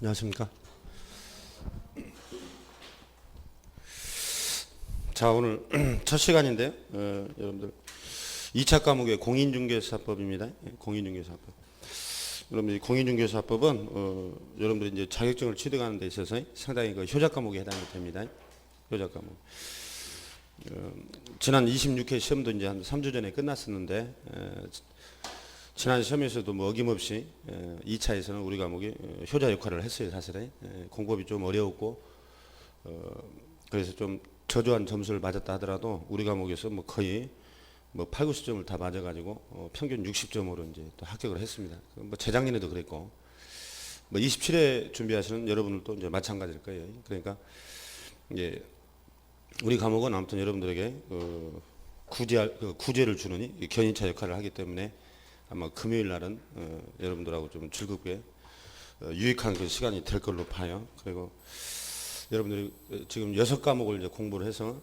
안녕하십니까. 자, 오늘 첫 시간인데요. 여러분들 2차 과목의 공인중개사법입니다. 공인중개사법. 여러분들 공인중개사법은 여러분들이 이제 자격증을 취득하는 데 있어서 상당히 그 효자 과목에 해당이 됩니다. 효자 과목. 지난 26회 시험도 이제 한 3주 전에 끝났었는데 지난 시험에서도 뭐 어김없이 2차에서는 우리 과목이 효자 역할을 했어요. 사실은 공법이 좀 어려웠고 그래서 좀 저조한 점수를 맞았다 하더라도 우리 과목에서 뭐 거의 뭐 8, 90점을 다 맞아가지고 평균 60점으로 이제 또 합격을 했습니다. 뭐 재작년에도 그랬고 뭐 27회 준비하시는 여러분들도 이제 마찬가지일 거예요. 그러니까 이제 우리 과목은 아무튼 여러분들에게 구제를 주는 견인차 역할을 하기 때문에 아마 금요일 날은 여러분들하고 좀 즐겁게 유익한 그 시간이 될 걸로 봐요. 그리고 여러분들이 지금 6과목을 이제 공부를 해서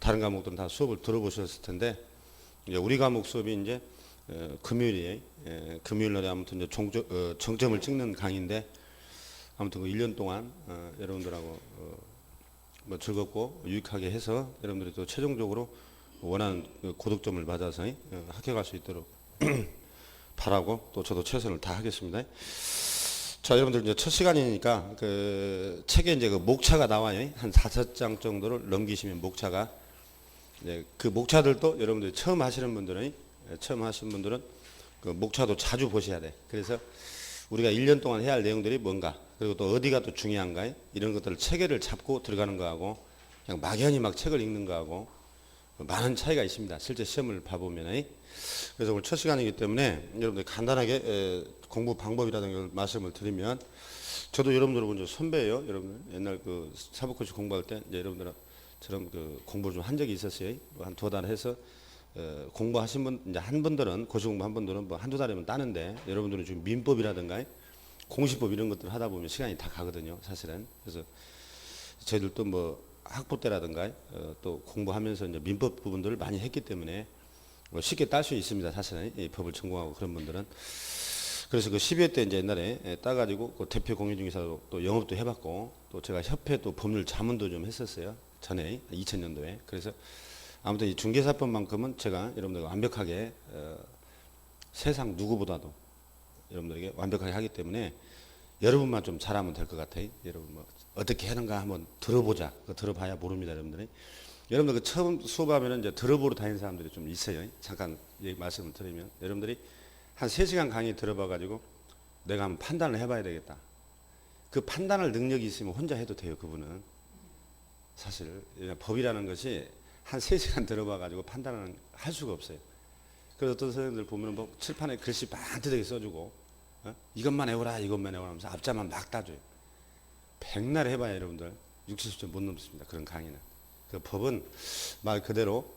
다른 과목들은 다 수업을 들어보셨을 텐데 이제 우리 과목 수업이 이제 금요일 날에 아무튼 이제 정점을 찍는 강의인데 아무튼 그 1년 동안 여러분들하고 뭐 즐겁고 유익하게 해서 여러분들이 또 최종적으로 원하는 그 고득점을 맞아서 합격할 수 있도록 바라고 또 저도 최선을 다하겠습니다. 자, 여러분들 이제 첫 시간이니까 그 책에 이제 그 목차가 나와요. 한 5장 정도를 넘기시면 목차가 이제 그 목차들도 여러분들이 처음 하시는 분들은 그 목차도 자주 보셔야 돼. 그래서 우리가 1년 동안 해야 할 내용들이 뭔가 그리고 또 어디가 또 중요한가 이런 것들을 체계를 잡고 들어가는 거하고 그냥 막연히 막 책을 읽는 거하고 많은 차이가 있습니다. 실제 시험을 봐보면. 그래서 오늘 첫 시간이기 때문에 여러분들 간단하게 공부 방법이라는 걸 말씀을 드리면 저도 여러분들하고 이제 선배예요. 여러분들 옛날 그 사법고시 공부할 때 이제 여러분들처럼 그 공부를 좀 한 적이 있었어요. 한 2달 해서 공부하신 분 이제 한 분들은 고시 공부 한 분들은 뭐 한두 달이면 따는데 여러분들은 지금 민법이라든가 공시법 이런 것들을 하다 보면 시간이 다 가거든요. 사실은. 그래서 저희들도 뭐 학부 때라든가 또 공부하면서 이제 민법 부분들을 많이 했기 때문에 쉽게 딸 수 있습니다. 사실은 이 법을 전공하고 그런 분들은. 그래서 그 12회 때 이제 옛날에 따가지고 그 대표 공인중개사로 또 영업도 해봤고 또 제가 협회 또 법률 자문도 좀 했었어요. 전에 2000년도에. 그래서 아무튼 이 중개사법만큼은 제가 여러분들 완벽하게 세상 누구보다도 여러분들에게 완벽하게 하기 때문에 여러분만 좀 잘하면 될 것 같아요. 여러분 뭐 어떻게 하는가 한번 들어보자. 들어봐야 모릅니다, 여러분들이. 여러분들 그 처음 수업하면은 이제 들어보러 다니는 사람들이 좀 있어요. 잠깐 얘기 말씀을 드리면 여러분들이 한 3시간 강의 들어봐가지고 내가 한번 판단을 해봐야 되겠다. 그 판단할 능력이 있으면 혼자 해도 돼요, 그분은. 사실 법이라는 것이 한 3시간 들어봐가지고 판단을 할 수가 없어요. 그래서 어떤 선생님들 보면은 뭐 칠판에 글씨 반듯하게 써주고 이것만 해오라 이것만 해오라 하면서 앞자만 막 따줘요. 백날 해봐야 여러분들 60점 못 넘습니다. 그런 강의는. 그 법은 말 그대로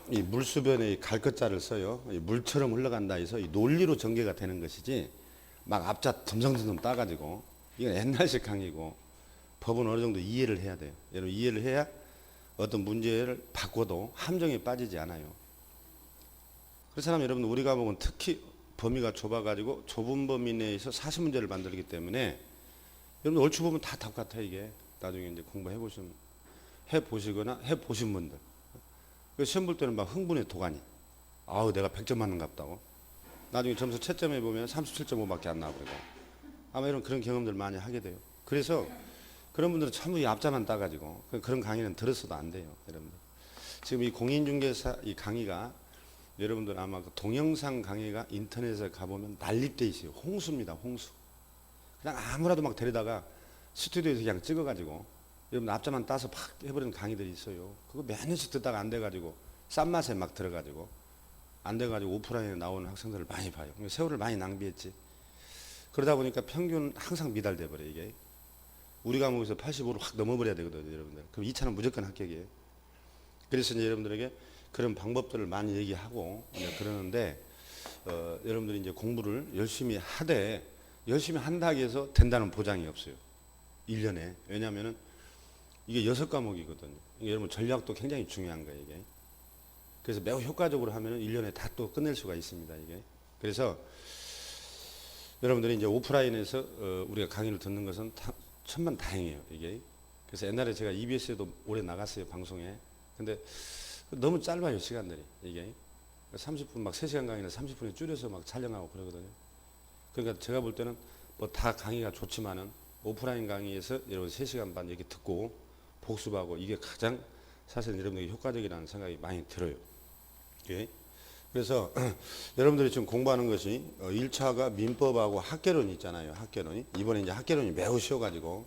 이 물수변에 갈 것자를 써요. 이 물처럼 흘러간다 해서 이 논리로 전개가 되는 것이지 막 앞자 덤성덤성 따가지고 이건 옛날식 강의고 법은 어느 정도 이해를 해야 돼요. 여러분 이해를 해야 어떤 문제를 바꿔도 함정에 빠지지 않아요. 그렇잖아요. 여러분 우리 과목은 특히 범위가 좁아가지고 좁은 범위 내에서 40문제를 만들기 때문에 여러분 얼추 보면 다 똑같아 이게. 나중에 이제 해보시거나 해보신 분들. 시험 볼 때는 막 흥분의 도가니. 아우 내가 100점 맞는갑다고. 나중에 점수 채점해 보면 37.5밖에 안 나오고. 아마 이런 그런 경험들 많이 하게 돼요. 그래서 그런 분들은 전부 이 앞자만 따가지고 그런 강의는 들었어도 안 돼요. 여러분들. 지금 이 공인중개사 이 강의가 여러분들 아마 그 동영상 강의가 인터넷에 가보면 난립돼 있어요. 홍수입니다. 홍수. 그냥 아무라도 막 데려다가 스튜디오에서 그냥 찍어가지고 여러분 앞자만 따서 팍 해버리는 강의들이 있어요. 그거 몇 년씩 듣다가 안 돼가지고 싼 맛에 막 들어가지고 안 돼가지고 오프라인에 나오는 학생들을 많이 봐요. 세월을 많이 낭비했지. 그러다 보니까 평균 항상 미달돼 버려 이게. 우리 과목에서 85를 확 넘어버려야 되거든요, 여러분들. 그럼 2차는 무조건 합격이에요. 그래서 이제 여러분들에게 그런 방법들을 많이 얘기하고 그러는데 여러분들이 이제 공부를 열심히 하되 열심히 한다고 해서 된다는 보장이 없어요. 1년에. 왜냐하면은 이게 6과목이거든요. 여러분 전략도 굉장히 중요한 거예요, 이게. 그래서 매우 효과적으로 하면은 1년에 다 또 끝낼 수가 있습니다, 이게. 그래서 여러분들이 이제 오프라인에서 우리가 강의를 듣는 것은 천만다행이에요, 이게. 그래서 옛날에 제가 EBS에도 오래 나갔어요, 방송에. 근데 너무 짧아요, 시간들이, 이게. 30분 막 3시간 강의를 30분에 줄여서 막 촬영하고 그러거든요. 그러니까 제가 볼 때는 뭐 다 강의가 좋지만은 오프라인 강의에서 여러분 3시간 반 이렇게 듣고 복습하고 이게 가장 사실 여러분에게 효과적이라는 생각이 많이 들어요. 예. 그래서 여러분들이 지금 공부하는 것이 1차가 민법하고 학개론이 있잖아요. 학개론이. 이번에 이제 학개론이 매우 쉬워가지고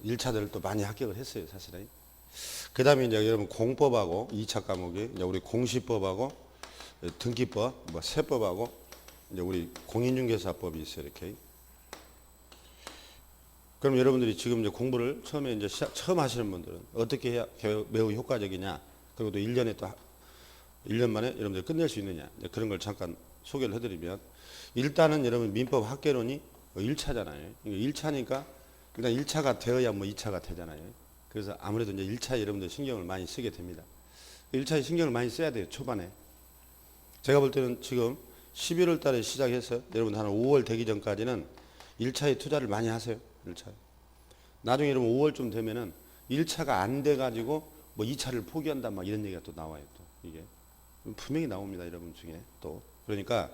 1차들을 또 많이 합격을 했어요, 사실은. 그 다음에 이제 여러분 공법하고 2차 과목이 이제 우리 공시법하고 등기법, 뭐 세법하고 이제 우리 공인중개사법이 있어요, 이렇게. 그럼 여러분들이 지금 이제 공부를 처음에 이제 처음 하시는 분들은 어떻게 해야 매우 효과적이냐, 그리고 또 1년에 또 1년 만에 여러분들이 끝낼 수 있느냐, 그런 걸 잠깐 소개를 해드리면, 일단은 여러분 민법 학개론이 1차잖아요. 1차니까 일단 1차가 되어야 뭐 2차가 되잖아요. 그래서 아무래도 이제 1차 여러분들 신경을 많이 쓰게 됩니다. 1차에 신경을 많이 써야 돼요, 초반에. 제가 볼 때는 지금 11월 달에 시작해서 여러분 한 5월 되기 전까지는 1차에 투자를 많이 하세요. 1차. 나중에 여러분 5월쯤 되면은 1차가 안 돼가지고 뭐 2차를 포기한다 막 이런 얘기가 또 나와요. 또 이게 분명히 나옵니다, 여러분 중에 또. 그러니까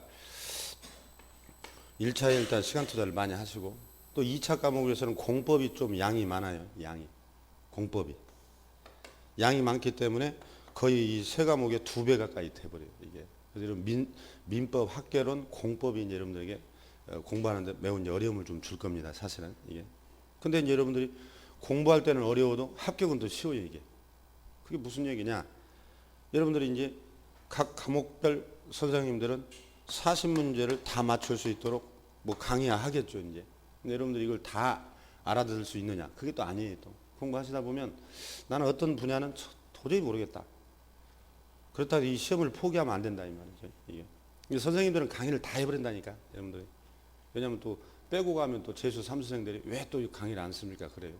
1차에 일단 시간 투자를 많이 하시고, 또 2차 과목에서는 공법이 좀 양이 많아요. 양이. 공법이. 양이 많기 때문에 거의 이 세 과목의 2배 가까이 돼버려요, 이게. 그래서 여러분 민법, 학개론, 공법이 이제 여러분들에게 공부하는데 매우 이제 어려움을 좀 줄 겁니다, 사실은 이게. 근데 이제 여러분들이 공부할 때는 어려워도 합격은 더 쉬워요, 이게. 그게 무슨 얘기냐? 여러분들이 이제 각 과목별 선생님들은 40문제를 다 맞출 수 있도록 뭐 강의하겠죠, 이제. 근데 여러분들이 이걸 다 알아들을 수 있느냐? 그게 또 아니에요, 또. 공부하시다 보면 나는 어떤 분야는 도저히 모르겠다. 그렇다고 이 시험을 포기하면 안 된다, 이 말이죠, 이게. 선생님들은 강의를 다 해버린다니까, 여러분들이. 왜냐하면 또 빼고 가면 또 재수 3수생들이 왜 또 강의를 안 씁니까? 그래요.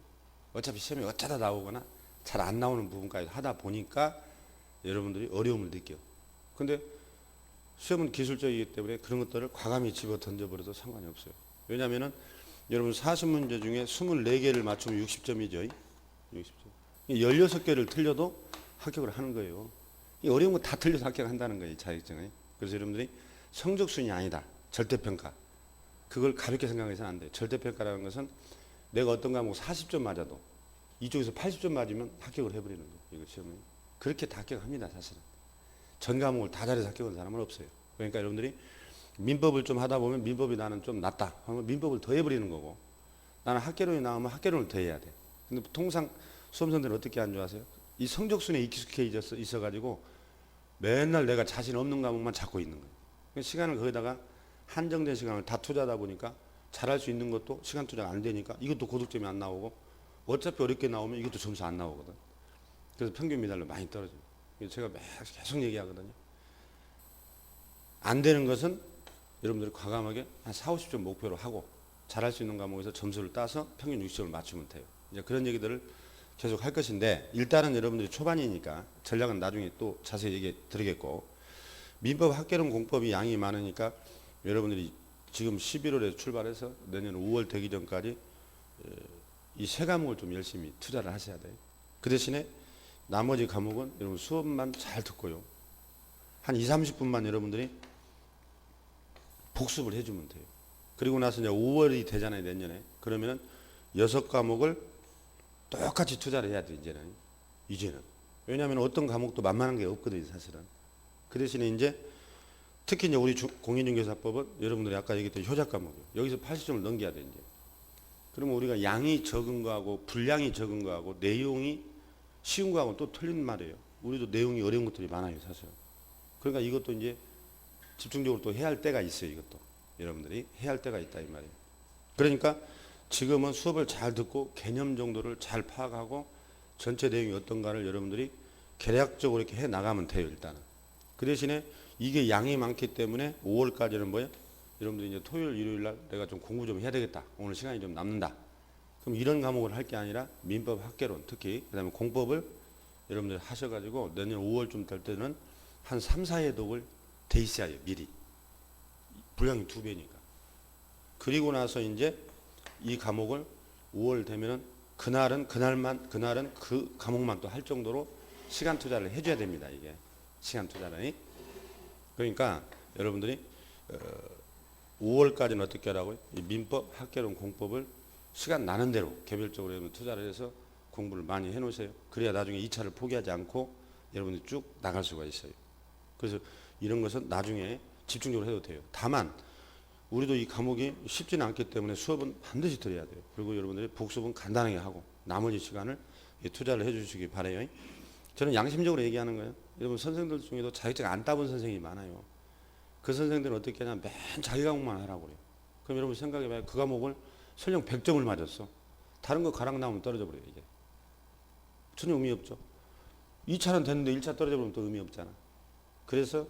어차피 시험에 어쩌다 나오거나 잘 안 나오는 부분까지 하다 보니까 여러분들이 어려움을 느껴요. 근데 시험은 기술적이기 때문에 그런 것들을 과감히 집어 던져버려도 상관이 없어요. 왜냐하면은 여러분 40문제 중에 24개를 맞추면 60점이죠. 60점. 16개를 틀려도 합격을 하는 거예요. 이 어려운 거 다 틀려서 합격한다는 거예요, 자격증이. 그래서 여러분들이 성적순이 아니다. 절대평가. 그걸 가볍게 생각해서는 안 돼요. 절대평가라는 것은 내가 어떤 과목 40점 맞아도 이쪽에서 80점 맞으면 합격을 해버리는 거예요, 이거 시험이. 그렇게 다 합격합니다, 사실은. 전 과목을 다 잘해서 합격한 사람은 없어요. 그러니까 여러분들이 민법을 좀 하다 보면 민법이 나는 좀 낫다 하면 민법을 더 해버리는 거고, 나는 학개론이 나오면 학개론을 더 해야 돼. 근데 통상 수험생들은 어떻게 안 좋아하세요? 이 성적순에 익숙해 있어가지고 맨날 내가 자신 없는 과목만 잡고 있는 거예요. 시간을 거기다가 한정된 시간을 다 투자하다 보니까 잘할 수 있는 것도 시간 투자가 안 되니까 이것도 고득점이 안 나오고, 어차피 어렵게 나오면 이것도 점수 안 나오거든. 그래서 평균 미달로 많이 떨어져요. 제가 계속 얘기하거든요. 안 되는 것은 여러분들이 과감하게 한 4, 50점 목표로 하고 잘할 수 있는 과목에서 점수를 따서 평균 60점을 맞추면 돼요. 이제 그런 얘기들을 계속 할 것인데, 일단은 여러분들이 초반이니까 전략은 나중에 또 자세히 얘기 드리겠고, 민법 학개론 공법이 양이 많으니까 여러분들이 지금 11월에 출발해서 내년 5월 되기 전까지 이 세 과목을 좀 열심히 투자를 하셔야 돼요. 그 대신에 나머지 과목은 여러분 수업만 잘 듣고요, 한 2, 30분만 여러분들이 복습을 해주면 돼요. 그리고 나서 이제 5월이 되잖아요, 내년에. 그러면은 6과목을 똑같이 투자를 해야 돼, 이제는. 왜냐하면 어떤 과목도 만만한 게 없거든요, 사실은. 그 대신에 이제 특히 이제 우리 공인중개사법은 여러분들이 아까 얘기했던 효자 과목이에요. 여기서 80점을 넘겨야 돼, 이제. 그러면 우리가 양이 적은 거하고 분량이 적은 거하고 내용이 쉬운 거하고 또 틀린 말이에요. 우리도 내용이 어려운 것들이 많아요, 사실. 그러니까 이것도 이제 집중적으로 또 해야 할 때가 있어요, 이것도. 여러분들이 해야 할 때가 있다, 이 말이에요. 그러니까 지금은 수업을 잘 듣고 개념 정도를 잘 파악하고 전체 내용이 어떤가를 여러분들이 계략적으로 이렇게 해 나가면 돼요, 일단은. 그 대신에 이게 양이 많기 때문에 5월까지는 뭐예요? 여러분들이 이제 토요일, 일요일 날 내가 좀 공부 좀 해야 되겠다. 오늘 시간이 좀 남는다. 그럼 이런 과목을 할 게 아니라 민법 학개론, 특히 그다음에 공법을 여러분들이 하셔가지고 내년 5월쯤 될 때는 한 3, 4회 독을 돼 있어야 해요, 미리. 분량이 2배니까. 그리고 나서 이제 이 과목을 5월 되면은 그날은 그 과목만 또 할 정도로 시간 투자를 해줘야 됩니다. 이게 시간 투자를. 그러니까 여러분들이 5월까지는 어떻게 하라고요? 이 민법, 학개론, 공법을 시간 나는 대로 개별적으로 여러분 투자를 해서 공부를 많이 해놓으세요. 그래야 나중에 2차를 포기하지 않고 여러분들이 쭉 나갈 수가 있어요. 그래서 이런 것은 나중에 집중적으로 해도 돼요. 다만 우리도 이 과목이 쉽지는 않기 때문에 수업은 반드시 들어야 돼요. 그리고 여러분들이 복습은 간단하게 하고 나머지 시간을 투자를 해주시기 바라요. 저는 양심적으로 얘기하는 거예요. 여러분 선생님들 중에도 자격증 안 따본 선생님이 많아요. 그 선생들은 어떻게 하냐, 맨 자기 과목만 하라고 그래요. 그럼 여러분 생각해봐요. 그 과목을 설령 100점을 맞았어. 다른 거 가락 나오면 떨어져 버려요. 이게 전혀 의미 없죠. 2차는 됐는데 1차 떨어져 버리면 또 의미 없잖아. 그래서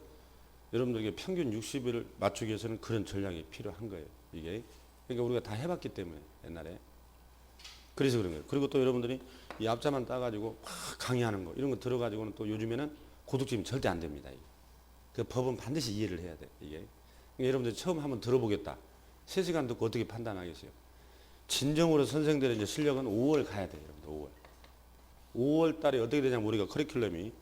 여러분들에게 평균 60일을 맞추기 위해서는 그런 전략이 필요한 거예요. 이게 그러니까 우리가 다 해봤기 때문에 옛날에. 그래서 그런 거예요. 그리고 또 여러분들이 이 앞자만 따가지고 막 강의하는 거 이런 거 들어가지고는 또 요즘에는 고득점이 절대 안 됩니다. 이게. 그 법은 반드시 이해를 해야 돼. 이게 그러니까 여러분들 처음 한번 들어보겠다. 3시간 듣고 어떻게 판단하겠어요? 진정으로 선생들의 이제 실력은 5월 가야 돼요. 여러분들 5월 달에 어떻게 되냐면 우리가 커리큘럼이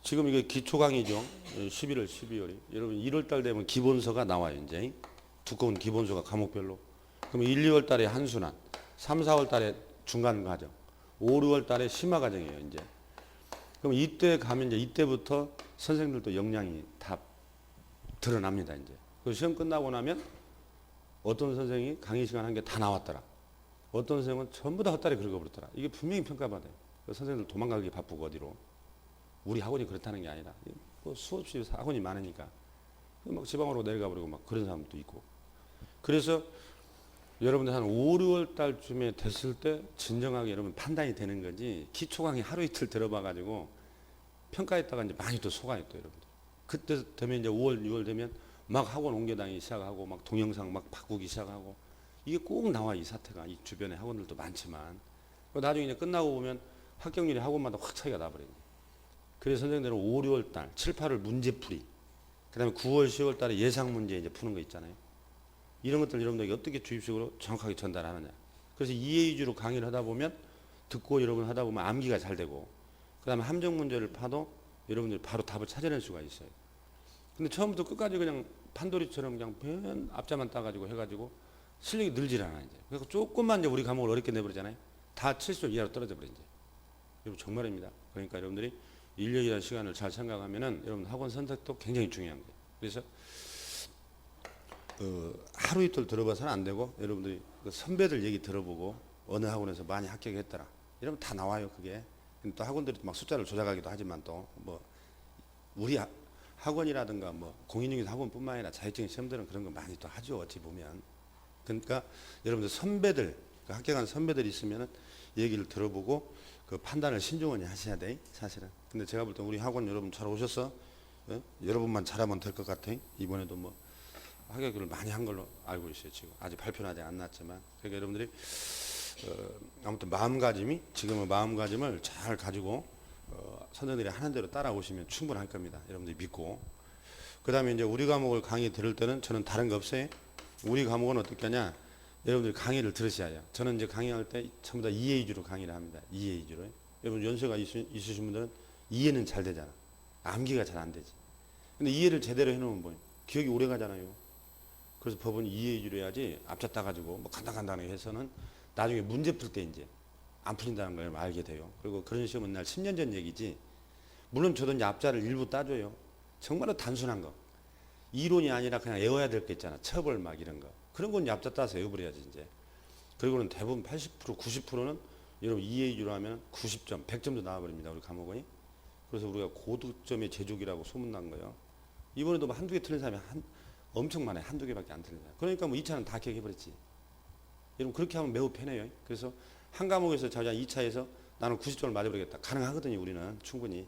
지금 이게 기초 강의죠. 11월, 12월이. 여러분 1월 달 되면 기본서가 나와요. 이제 두꺼운 기본서가 과목별로. 그럼 1, 2월 달에 한순환, 3, 4월 달에 중간 과정, 5, 6월 달에 심화 과정이에요. 이제. 그럼 이때 가면 이제 이때부터 선생들도 역량이 다 드러납니다. 이제. 그 시험 끝나고 나면 어떤 선생이 강의 시간 한 게 다 나왔더라. 어떤 선생은 전부 다 헛다리 긁어버렸더라. 이게 분명히 평가받아요. 그 선생들 도망가기 바쁘고 어디로. 우리 학원이 그렇다는 게 아니라 뭐 수없이 학원이 많으니까 막 지방으로 내려가 버리고 막 그런 사람도 있고. 그래서 여러분들 한 5, 6월 달쯤에 됐을 때 진정하게 여러분 판단이 되는 거지 기초 강의 하루 이틀 들어봐 가지고 평가했다가 이제 많이 또 속아요 또 여러분들. 그때 되면 이제 5월, 6월 되면 막 학원 옮겨 다니기 시작하고 막 동영상 막 바꾸기 시작하고 이게 꼭 나와 이 사태가 이 주변에 학원들도 많지만 나중에 이제 끝나고 보면 합격률이 학원마다 확 차이가 나버려요. 그래서 선생님들은 5, 6월 달, 7, 8월 문제풀이, 그 다음에 9월, 10월 달에 예상 문제 이제 푸는 거 있잖아요. 이런 것들 여러분들에게 어떻게 주입식으로 정확하게 전달하느냐. 그래서 이해 위주로 강의를 하다 보면 듣고 여러분 하다 보면 암기가 잘 되고 그 다음에 함정 문제를 파도 여러분들이 바로 답을 찾아낼 수가 있어요. 근데 처음부터 끝까지 그냥 판도리처럼 그냥 변 앞자만 따가지고 해가지고 실력이 늘질 않아 이제. 그래서 조금만 이제 우리 과목을 어렵게 내버리잖아요. 다 70점 이하로 떨어져 버려 이제. 여러분 정말입니다. 그러니까 여러분들이 1년이라는 시간을 잘 생각하면은 여러분 학원 선택도 굉장히 중요한 거예요. 그래서 하루 이틀 들어봐서는 안 되고 여러분들이 그 선배들 얘기 들어보고 어느 학원에서 많이 합격했더라. 이러면 다 나와요 그게. 또 학원들이 막 숫자를 조작하기도 하지만 또 뭐 우리 학원이라든가 뭐 공인중개사 학원뿐만 아니라 자격증 시험들은 그런 거 많이 또 하죠 어찌 보면. 그러니까 여러분들 선배들 그 합격한 선배들이 있으면은 얘기를 들어보고 그 판단을 신중하게 하셔야 돼 사실은. 근데 제가 볼 때 우리 학원 여러분 잘 오셨어. 여러분만 잘하면 될 것 같아. 이번에도 뭐 합격을 많이 한 걸로 알고 있어요 지금. 아직 발표는 아직 안 났지만. 그러니까 여러분들이 아무튼 마음가짐이 지금의 마음가짐을 잘 가지고 선생들이 하는 대로 따라오시면 충분할 겁니다. 여러분들이 믿고. 그 다음에 이제 우리 과목을 강의 들을 때는 저는 다른 거 없어요. 우리 과목은 어떻게 하냐. 여러분들이 강의를 들으셔야 해요. 저는 이제 강의할 때 전부 다 이해 위주로 강의를 합니다. 이해 위주로. 여러분 연세가 있으신 분들은 이해는 잘 되잖아. 암기가 잘 안 되지. 근데 이해를 제대로 해놓으면 뭐예요? 기억이 오래 가잖아요. 그래서 법은 이해 위주로 해야지 앞자 따가지고 뭐 간단하게 해서는 나중에 문제 풀 때 이제 안 풀린다는 걸 알게 돼요. 그리고 그런 시험은 날 10년 전 얘기지. 물론 저도 이제 앞자를 일부 따줘요. 정말로 단순한 거. 이론이 아니라 그냥 외워야 될 게 있잖아. 처벌 막 이런 거. 그런 건 앞자 따서 외워버려야지 이제. 그리고는 대부분 80%, 90%는 여러분 이해 위주로 하면 90점, 100점도 나와버립니다. 우리 과목이. 그래서 우리가 고득점의 제조기라고 소문난 거예요. 이번에도 뭐 한두 개 틀린 사람이 엄청 많아요. 한두 개밖에 안 틀린 사람. 그러니까 뭐 2차는 다 기억해버렸지. 여러분 그렇게 하면 매우 편해요. 그래서 한 과목에서 자자 2차에서 나는 90점을 맞아버리겠다. 가능하거든요. 우리는 충분히.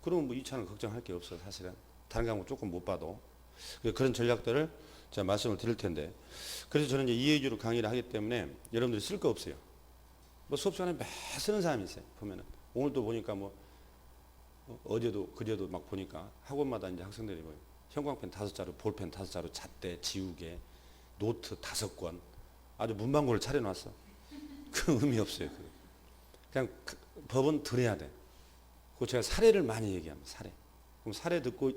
그러면 뭐 2차는 걱정할 게 없어 사실은. 다른 과목 조금 못 봐도. 그런 전략들을 제가 말씀을 드릴 텐데. 그래서 저는 이제 이해 위주로 강의를 하기 때문에 여러분들이 쓸 거 없어요. 뭐 수업 시간에 매 쓰는 사람이 있어요. 보면은. 오늘도 보니까 뭐 어제도 그제도 막 보니까 학원마다 이제 학생들이 뭐 형광펜 5자루, 볼펜 5자루, 잣대, 지우개 노트 5권 아주 문방구를 차려놨어. 그 의미 없어요. 그냥 법은 들어야 돼. 그 제가 사례를 많이 얘기합니다. 사례. 그럼 사례 듣고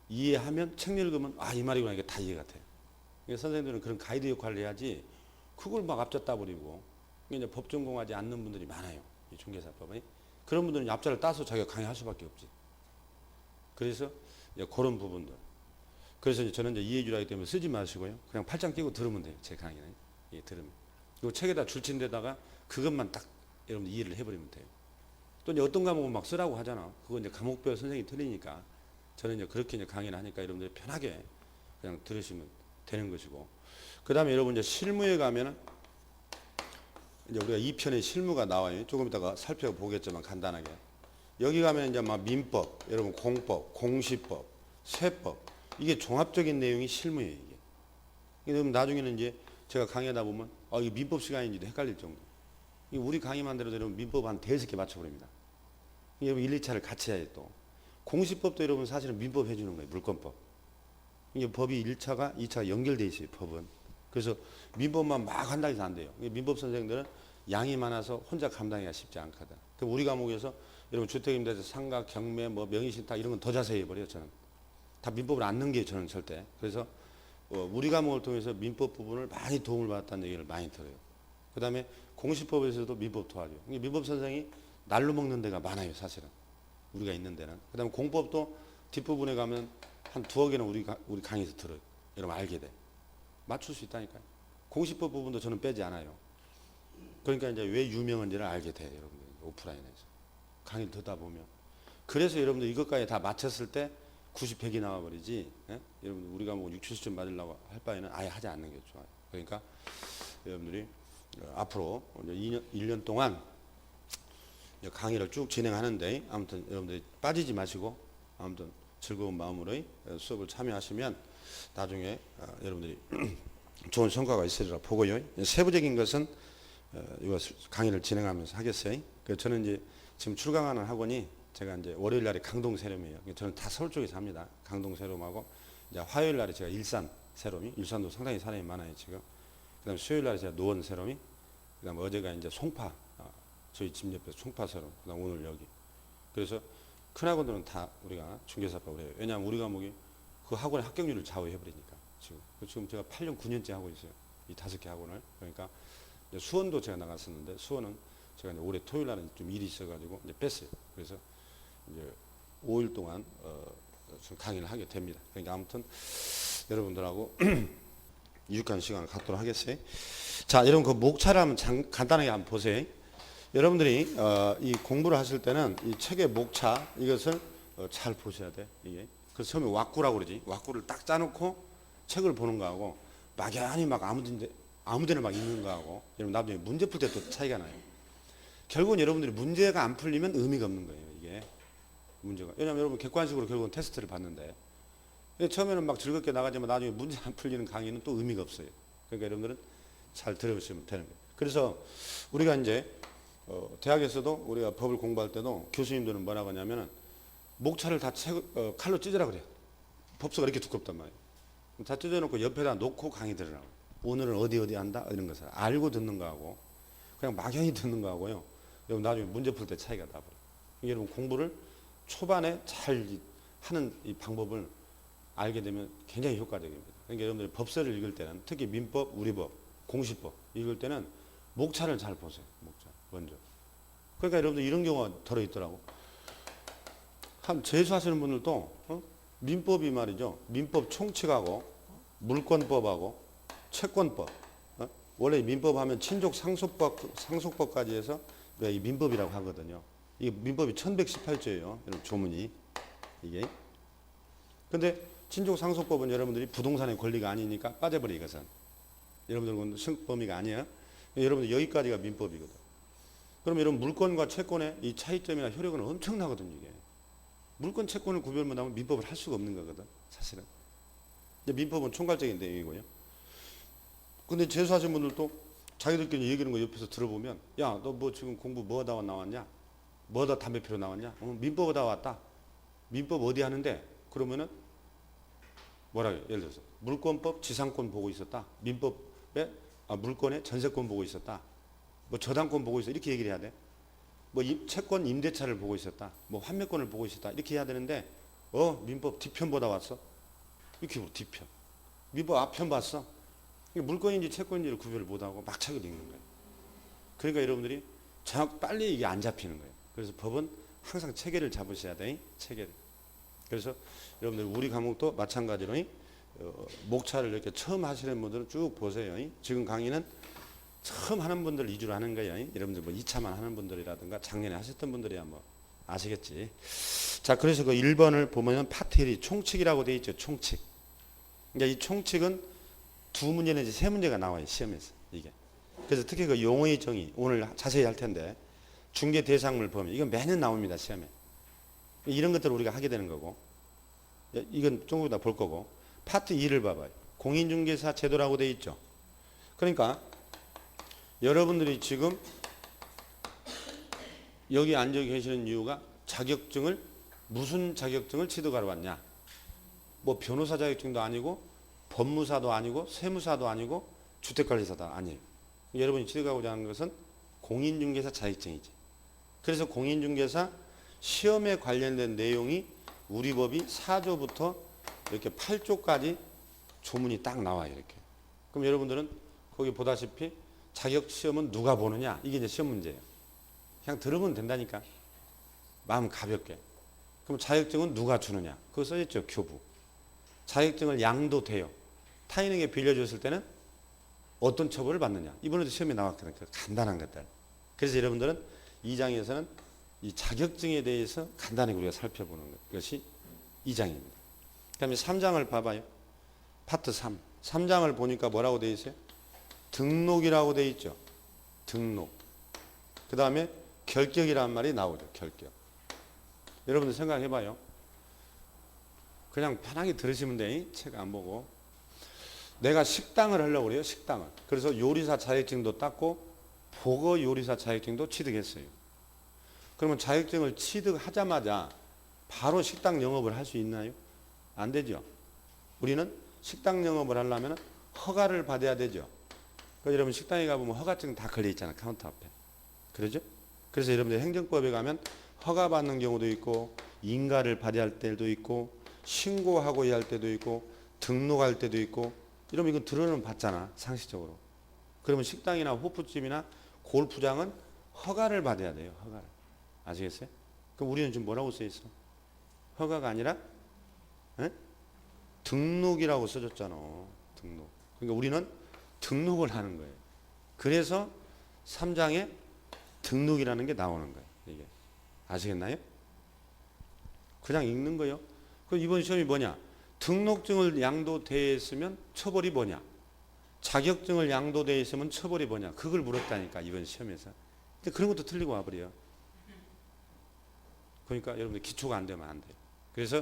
이해하면 책 읽으면 아, 이 말이구나 이게 다 이해가 돼요. 그러니까 선생님들은 그런 가이드 역할을 해야지 그걸 막 앞졌다 버리고 이제 법 전공하지 않는 분들이 많아요. 이 중개사법은. 그런 분들은 앞자를 따서 자기가 강의할 수밖에 없지. 그래서 이제 그런 부분들. 그래서 이제 저는 이제 이해주라기 때문에 쓰지 마시고요. 그냥 팔짱 끼고 들으면 돼요. 제 강의는. 예, 들으면. 그리고 책에다 줄친 데다가 그것만 딱 여러분 이해를 해버리면 돼요. 또 이제 어떤 과목은 막 쓰라고 하잖아. 그거 이제 과목별 선생님이 틀리니까 저는 이제 그렇게 이제 강의를 하니까 여러분들이 편하게 그냥 들으시면 되는 것이고. 그 다음에 여러분 이제 실무에 가면은 이제 우리가 2편의 실무가 나와요. 조금 이따가 살펴보겠지만 간단하게. 여기 가면 이제 막 민법, 여러분 공법, 공시법, 세법 이게 종합적인 내용이 실무예요. 이게. 그럼 나중에는 이제 제가 강의하다 보면 이게 민법 시간인지도 헷갈릴 정도. 우리 강의만 들어도 여러분 민법 한 5개 맞춰버립니다. 여러분 1, 2차를 같이 해야 또. 공시법도 여러분 사실은 민법 해주는 거예요. 물권법. 이게 법이 1차가 2차가 연결되어 있어요. 법은. 그래서 민법만 막 한다 해서 안 돼요. 민법 선생님들은 양이 많아서 혼자 감당하기가 쉽지 않거든. 그럼 우리 과목에서 여러분 주택임대차 상가, 경매, 뭐 명의신탁 이런 건 더 자세히 해버려요. 저는. 다 민법을 안 넣은 게 저는 절대. 그래서 우리 과목을 통해서 민법 부분을 많이 도움을 받았다는 얘기를 많이 들어요. 그 다음에 공시법에서도 민법 도와줘요. 민법 선생이 날로 먹는 데가 많아요. 사실은. 우리가 있는 데는. 그 다음에 공법도 뒷부분에 가면 한 2억에는 우리 강의에서 들어요. 여러분 알게 돼. 맞출 수 있다니까요. 공시법 부분도 저는 빼지 않아요. 그러니까 이제 왜 유명한지를 알게 돼요. 여러분들. 오프라인에서. 강의를 듣다 보면. 그래서 여러분들 이것까지 다 맞췄을 때 90, 100이 나와버리지. 예? 여러분 우리가 뭐 6, 70점 맞으려고 할 바에는 아예 하지 않는 게 좋아요. 그러니까 여러분들이 앞으로 이제 1년 동안 강의를 쭉 진행하는데 아무튼 여러분들이 빠지지 마시고 아무튼 즐거운 마음으로 수업을 참여하시면 나중에 여러분들이 좋은 성과가 있으리라 보고요. 세부적인 것은 이거 강의를 진행하면서 하겠어요. 그래서 저는 이제 지금 출강하는 학원이 제가 이제 월요일 날에 강동 세롬이에요. 저는 다 서울 쪽에서 합니다. 강동 세롬하고 이제 화요일 날에 제가 일산 세롬이, 일산도 상당히 사람이 많아요 지금. 그다음 수요일 날에 제가 노원 세롬이, 그다음 어제가 이제 송파, 저희 집 옆에 송파 세롬, 그다음 오늘 여기. 그래서 큰 학원들은 다 우리가 중개사법을 해요. 왜냐하면 우리 과목이 그 학원의 합격률을 좌우해버리니까 지금 제가 8년 9년째 하고 있어요. 이 5개 학원을. 그러니까 수원도 제가 나갔었는데 수원은 제가 이제 올해 토요일 날은 좀 일이 있어가지고 이제 뺐어요. 그래서 이제 5일 동안 강의를 하게 됩니다. 그러니까 아무튼 여러분들하고 유익한 시간을 갖도록 하겠어요. 자, 여러분 그 목차를 한번 간단하게 한번 보세요. 여러분들이 이 공부를 하실 때는 이 책의 목차 이것을 잘 보셔야 돼. 이게. 그래서 처음에 왁구라고 그러지. 왁구를 딱 짜놓고 책을 보는 거하고 막연히 막 아무데나 막 읽는 거하고 여러분 나중에 문제 풀 때 또 차이가 나요. 결국은 여러분들이 문제가 안 풀리면 의미가 없는 거예요. 이게 문제가. 왜냐하면 여러분 객관식으로 결국은 테스트를 받는데 처음에는 막 즐겁게 나가지만 나중에 문제 안 풀리는 강의는 또 의미가 없어요. 그러니까 여러분들은 잘 들어보시면 되는 거예요. 그래서 우리가 이제 대학에서도 우리가 법을 공부할 때도 교수님들은 뭐라고 하냐면은 목차를 다 칼로 찢으라 그래요. 법서가 이렇게 두껍단 말이에요. 다 찢어놓고 옆에다 놓고 강의 들으라고. 오늘은 어디 한다 이런 것을 알고 듣는 거하고 그냥 막연히 듣는 거하고요. 여러분 나중에 문제 풀 때 차이가 나버려요. 여러분 공부를 초반에 잘 하는 이 방법을 알게 되면 굉장히 효과적입니다. 그러니까 여러분들이 법서를 읽을 때는 특히 민법, 우리법, 공시법 읽을 때는 목차를 잘 보세요. 목차 먼저. 그러니까 여러분들 이런 경우가 들어있더라고. 한 재수하시는 분들도 민법이 말이죠. 민법 총칙하고 물권법하고 채권법. 원래 민법 하면 친족 상속법까지 해서 우리가 이 민법이라고 하거든요. 이 민법이 1118조예요. 여러분 조문이 이게. 근데 친족 상속법은 여러분들이 부동산의 권리가 아니니까 빠져버려 이것은. 여러분들은 승법이가 아니에요. 여러분들 여기까지가 민법이거든. 그럼 여러분 물권과 채권의 이 차이점이나 효력은 엄청나거든요. 이게. 물권 채권을 구별 못하면 민법을 할 수가 없는 거거든. 사실은. 민법은 총괄적인 내용이고요. 근데 재수하신 분들도 자기들끼리 얘기하는 거 옆에서 들어보면 야, 너 뭐 지금 공부 뭐 하다 나왔냐? 뭐 하다 담배 피러 나왔냐? 민법 하다 왔다. 민법 어디 하는데? 그러면은 뭐라고요? 예를 들어서 물권법 지상권 보고 있었다. 민법에 물권의 전세권 보고 있었다. 뭐 저당권 보고 있어 이렇게 얘기를 해야 돼. 뭐 채권 임대차를 보고 있었다. 뭐 환매권을 보고 있었다. 이렇게 해야 되는데 민법 뒤편 보다 왔어. 이렇게 뭐 뒤편. 민법 앞편 봤어. 물권인지 채권인지를 구별을 못하고 막차게 읽는 거예요. 그러니까 여러분들이 빨리 이게 안 잡히는 거예요. 그래서 법은 항상 체계를 잡으셔야 돼. 체계를. 그래서 여러분들 우리 과목도 마찬가지로 목차를 이렇게 처음 하시는 분들은 쭉 보세요. 지금 강의는 처음 하는 분들 위주로 하는 거예요. 여러분들 뭐 2차만 하는 분들이라든가 작년에 하셨던 분들이야 뭐 아시겠지. 자, 그래서 그 1번을 보면은 파트 1이 총칙이라고 되어 있죠. 총칙. 그러니까 이 총칙은 두 문제 내지 세 문제가 나와요. 시험에서 이게. 그래서 특히 그 용어의 정의 오늘 자세히 할 텐데 중개 대상물 범위 이건 매년 나옵니다. 시험에. 이런 것들을 우리가 하게 되는 거고 이건 좀 이따 볼 거고 파트 2를 봐봐요. 공인중개사 제도라고 되어 있죠. 그러니까 여러분들이 지금 여기 앉아 계시는 이유가 자격증을 무슨 자격증을 취득하러 왔냐. 뭐 변호사 자격증도 아니고 법무사도 아니고 세무사도 아니고 주택관리사도 아니에요. 여러분이 취득하고자 하는 것은 공인중개사 자격증이지. 그래서 공인중개사 시험에 관련된 내용이 우리 법이 4조부터 이렇게 8조까지 조문이 딱 나와요. 이렇게. 그럼 여러분들은 거기 보다시피 자격시험은 누가 보느냐 이게 이제 시험 문제예요. 그냥 들으면 된다니까. 마음 가볍게. 그럼 자격증은 누가 주느냐 그거 써있죠. 교부. 자격증을 양도돼요. 타인에게 빌려줬을 때는 어떤 처벌을 받느냐 이번에도 시험에 나왔거든요. 간단한 것들. 그래서 여러분들은 이 장에서는 이 자격증에 대해서 간단히 우리가 살펴보는 것이 2장입니다. 그 다음에 3장을 봐봐요. 파트 3. 3장을 보니까 뭐라고 되어 있어요? 등록이라고 되어 있죠. 등록. 그 다음에 결격이라는 말이 나오죠. 결격. 여러분들 생각해봐요. 그냥 편하게 들으시면 돼. 책 안 보고. 내가 식당을 하려고 그래요. 식당을. 그래서 요리사 자격증도 땄고 보거 요리사 자격증도 취득했어요. 그러면 자격증을 취득하자마자 바로 식당 영업을 할 수 있나요? 안 되죠. 우리는 식당 영업을 하려면 허가를 받아야 되죠. 그러니까 여러분 식당에 가보면 허가증 다 걸려 있잖아. 카운터 앞에. 그러죠? 그래서 여러분들 행정법에 가면 허가 받는 경우도 있고 인가를 받아야 할 때도 있고 신고하고 해야 할 때도 있고 등록할 때도 있고 이러면 이건 들어는 받잖아. 상식적으로. 그러면 식당이나 호프집이나 골프장은 허가를 받아야 돼요. 허가를. 아시겠어요? 그럼 우리는 지금 뭐라고 써 있어? 허가가 아니라 등록이라고 써줬잖아. 등록. 그러니까 우리는 등록을 하는 거예요. 그래서 3장에 등록이라는 게 나오는 거예요. 이게. 아시겠나요? 그냥 읽는 거예요. 그럼 이번 시험이 뭐냐? 등록증을 양도돼 있으면 처벌이 뭐냐? 자격증을 양도돼 있으면 처벌이 뭐냐? 그걸 물었다니까 이번 시험에서. 근데 그런 것도 틀리고 와버려요. 그러니까 여러분들 기초가 안 되면 안 돼요. 그래서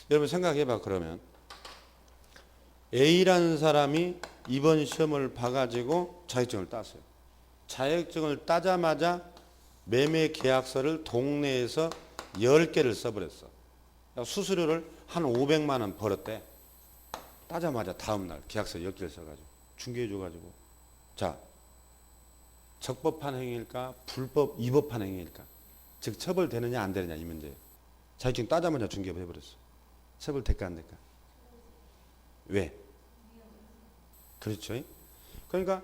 여러분 생각해봐. 그러면 A라는 사람이 이번 시험을 봐가지고 자격증을 땄어요. 자격증을 따자마자 매매 계약서를 동네에서 10개를 써버렸어. 수수료를 한 500만 원 벌었대. 따자마자 다음날 계약서 10개를 써가지고 중개해줘가지고 자 적법한 행위일까 불법 위법한 행위일까 즉 처벌되느냐 안 되느냐 이 문제예요. 자격증 따자마자 중개해버렸어. 처벌될까 안 될까? 왜? 그렇죠. 그러니까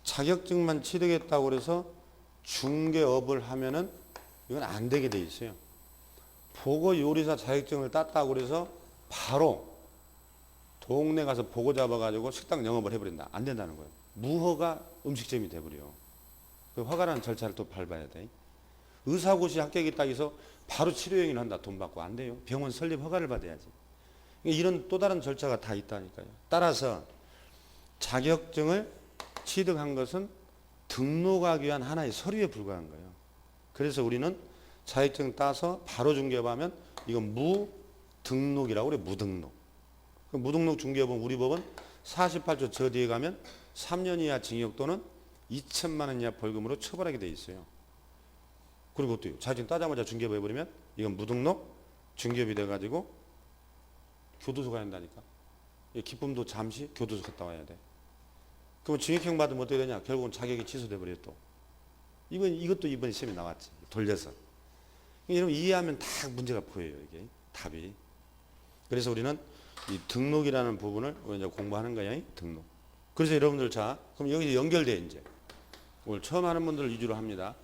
자격증만 취득했다고 그래서 중개업을 하면은 이건 안 되게 돼 있어요. 보거 요리사 자격증을 땄다고 그래서 바로 동네 가서 보고 잡아가지고 식당 영업을 해버린다. 안 된다는 거예요. 무허가 음식점이 돼버려. 그 허가라는 절차를 또 밟아야 돼. 의사고시 합격이 딱 해서 바로 치료행위를 한다. 돈 받고 안 돼요. 병원 설립 허가를 받아야지. 이런 또 다른 절차가 다 있다니까요. 따라서 자격증을 취득한 것은 등록하기 위한 하나의 서류에 불과한 거예요. 그래서 우리는 자격증 따서 바로 중개업하면 이건 무등록이라고 그래요. 무등록. 무등록 중개업은 우리 법은 48조 저 뒤에 가면 3년 이하 징역 또는 2천만 원 이하 벌금으로 처벌하게 돼 있어요. 그리고 또 자격증 따자마자 중개업 해버리면 이건 무등록 중개업이 돼가지고 교도소 가야 한다니까. 이 기쁨도 잠시 교도소 갔다 와야 돼. 그러면 징역형 받으면 어떻게 되냐? 결국은 자격이 취소돼 버려 또. 이것도 이번 시험에 나왔지. 돌려서. 여러분 이해하면 다 문제가 보여요. 이게 답이. 그래서 우리는 이 등록이라는 부분을 이제 공부하는 거야. 등록. 그래서 여러분들 자 그럼 여기 연결돼 이제. 오늘 처음 하는 분들 위주로 합니다.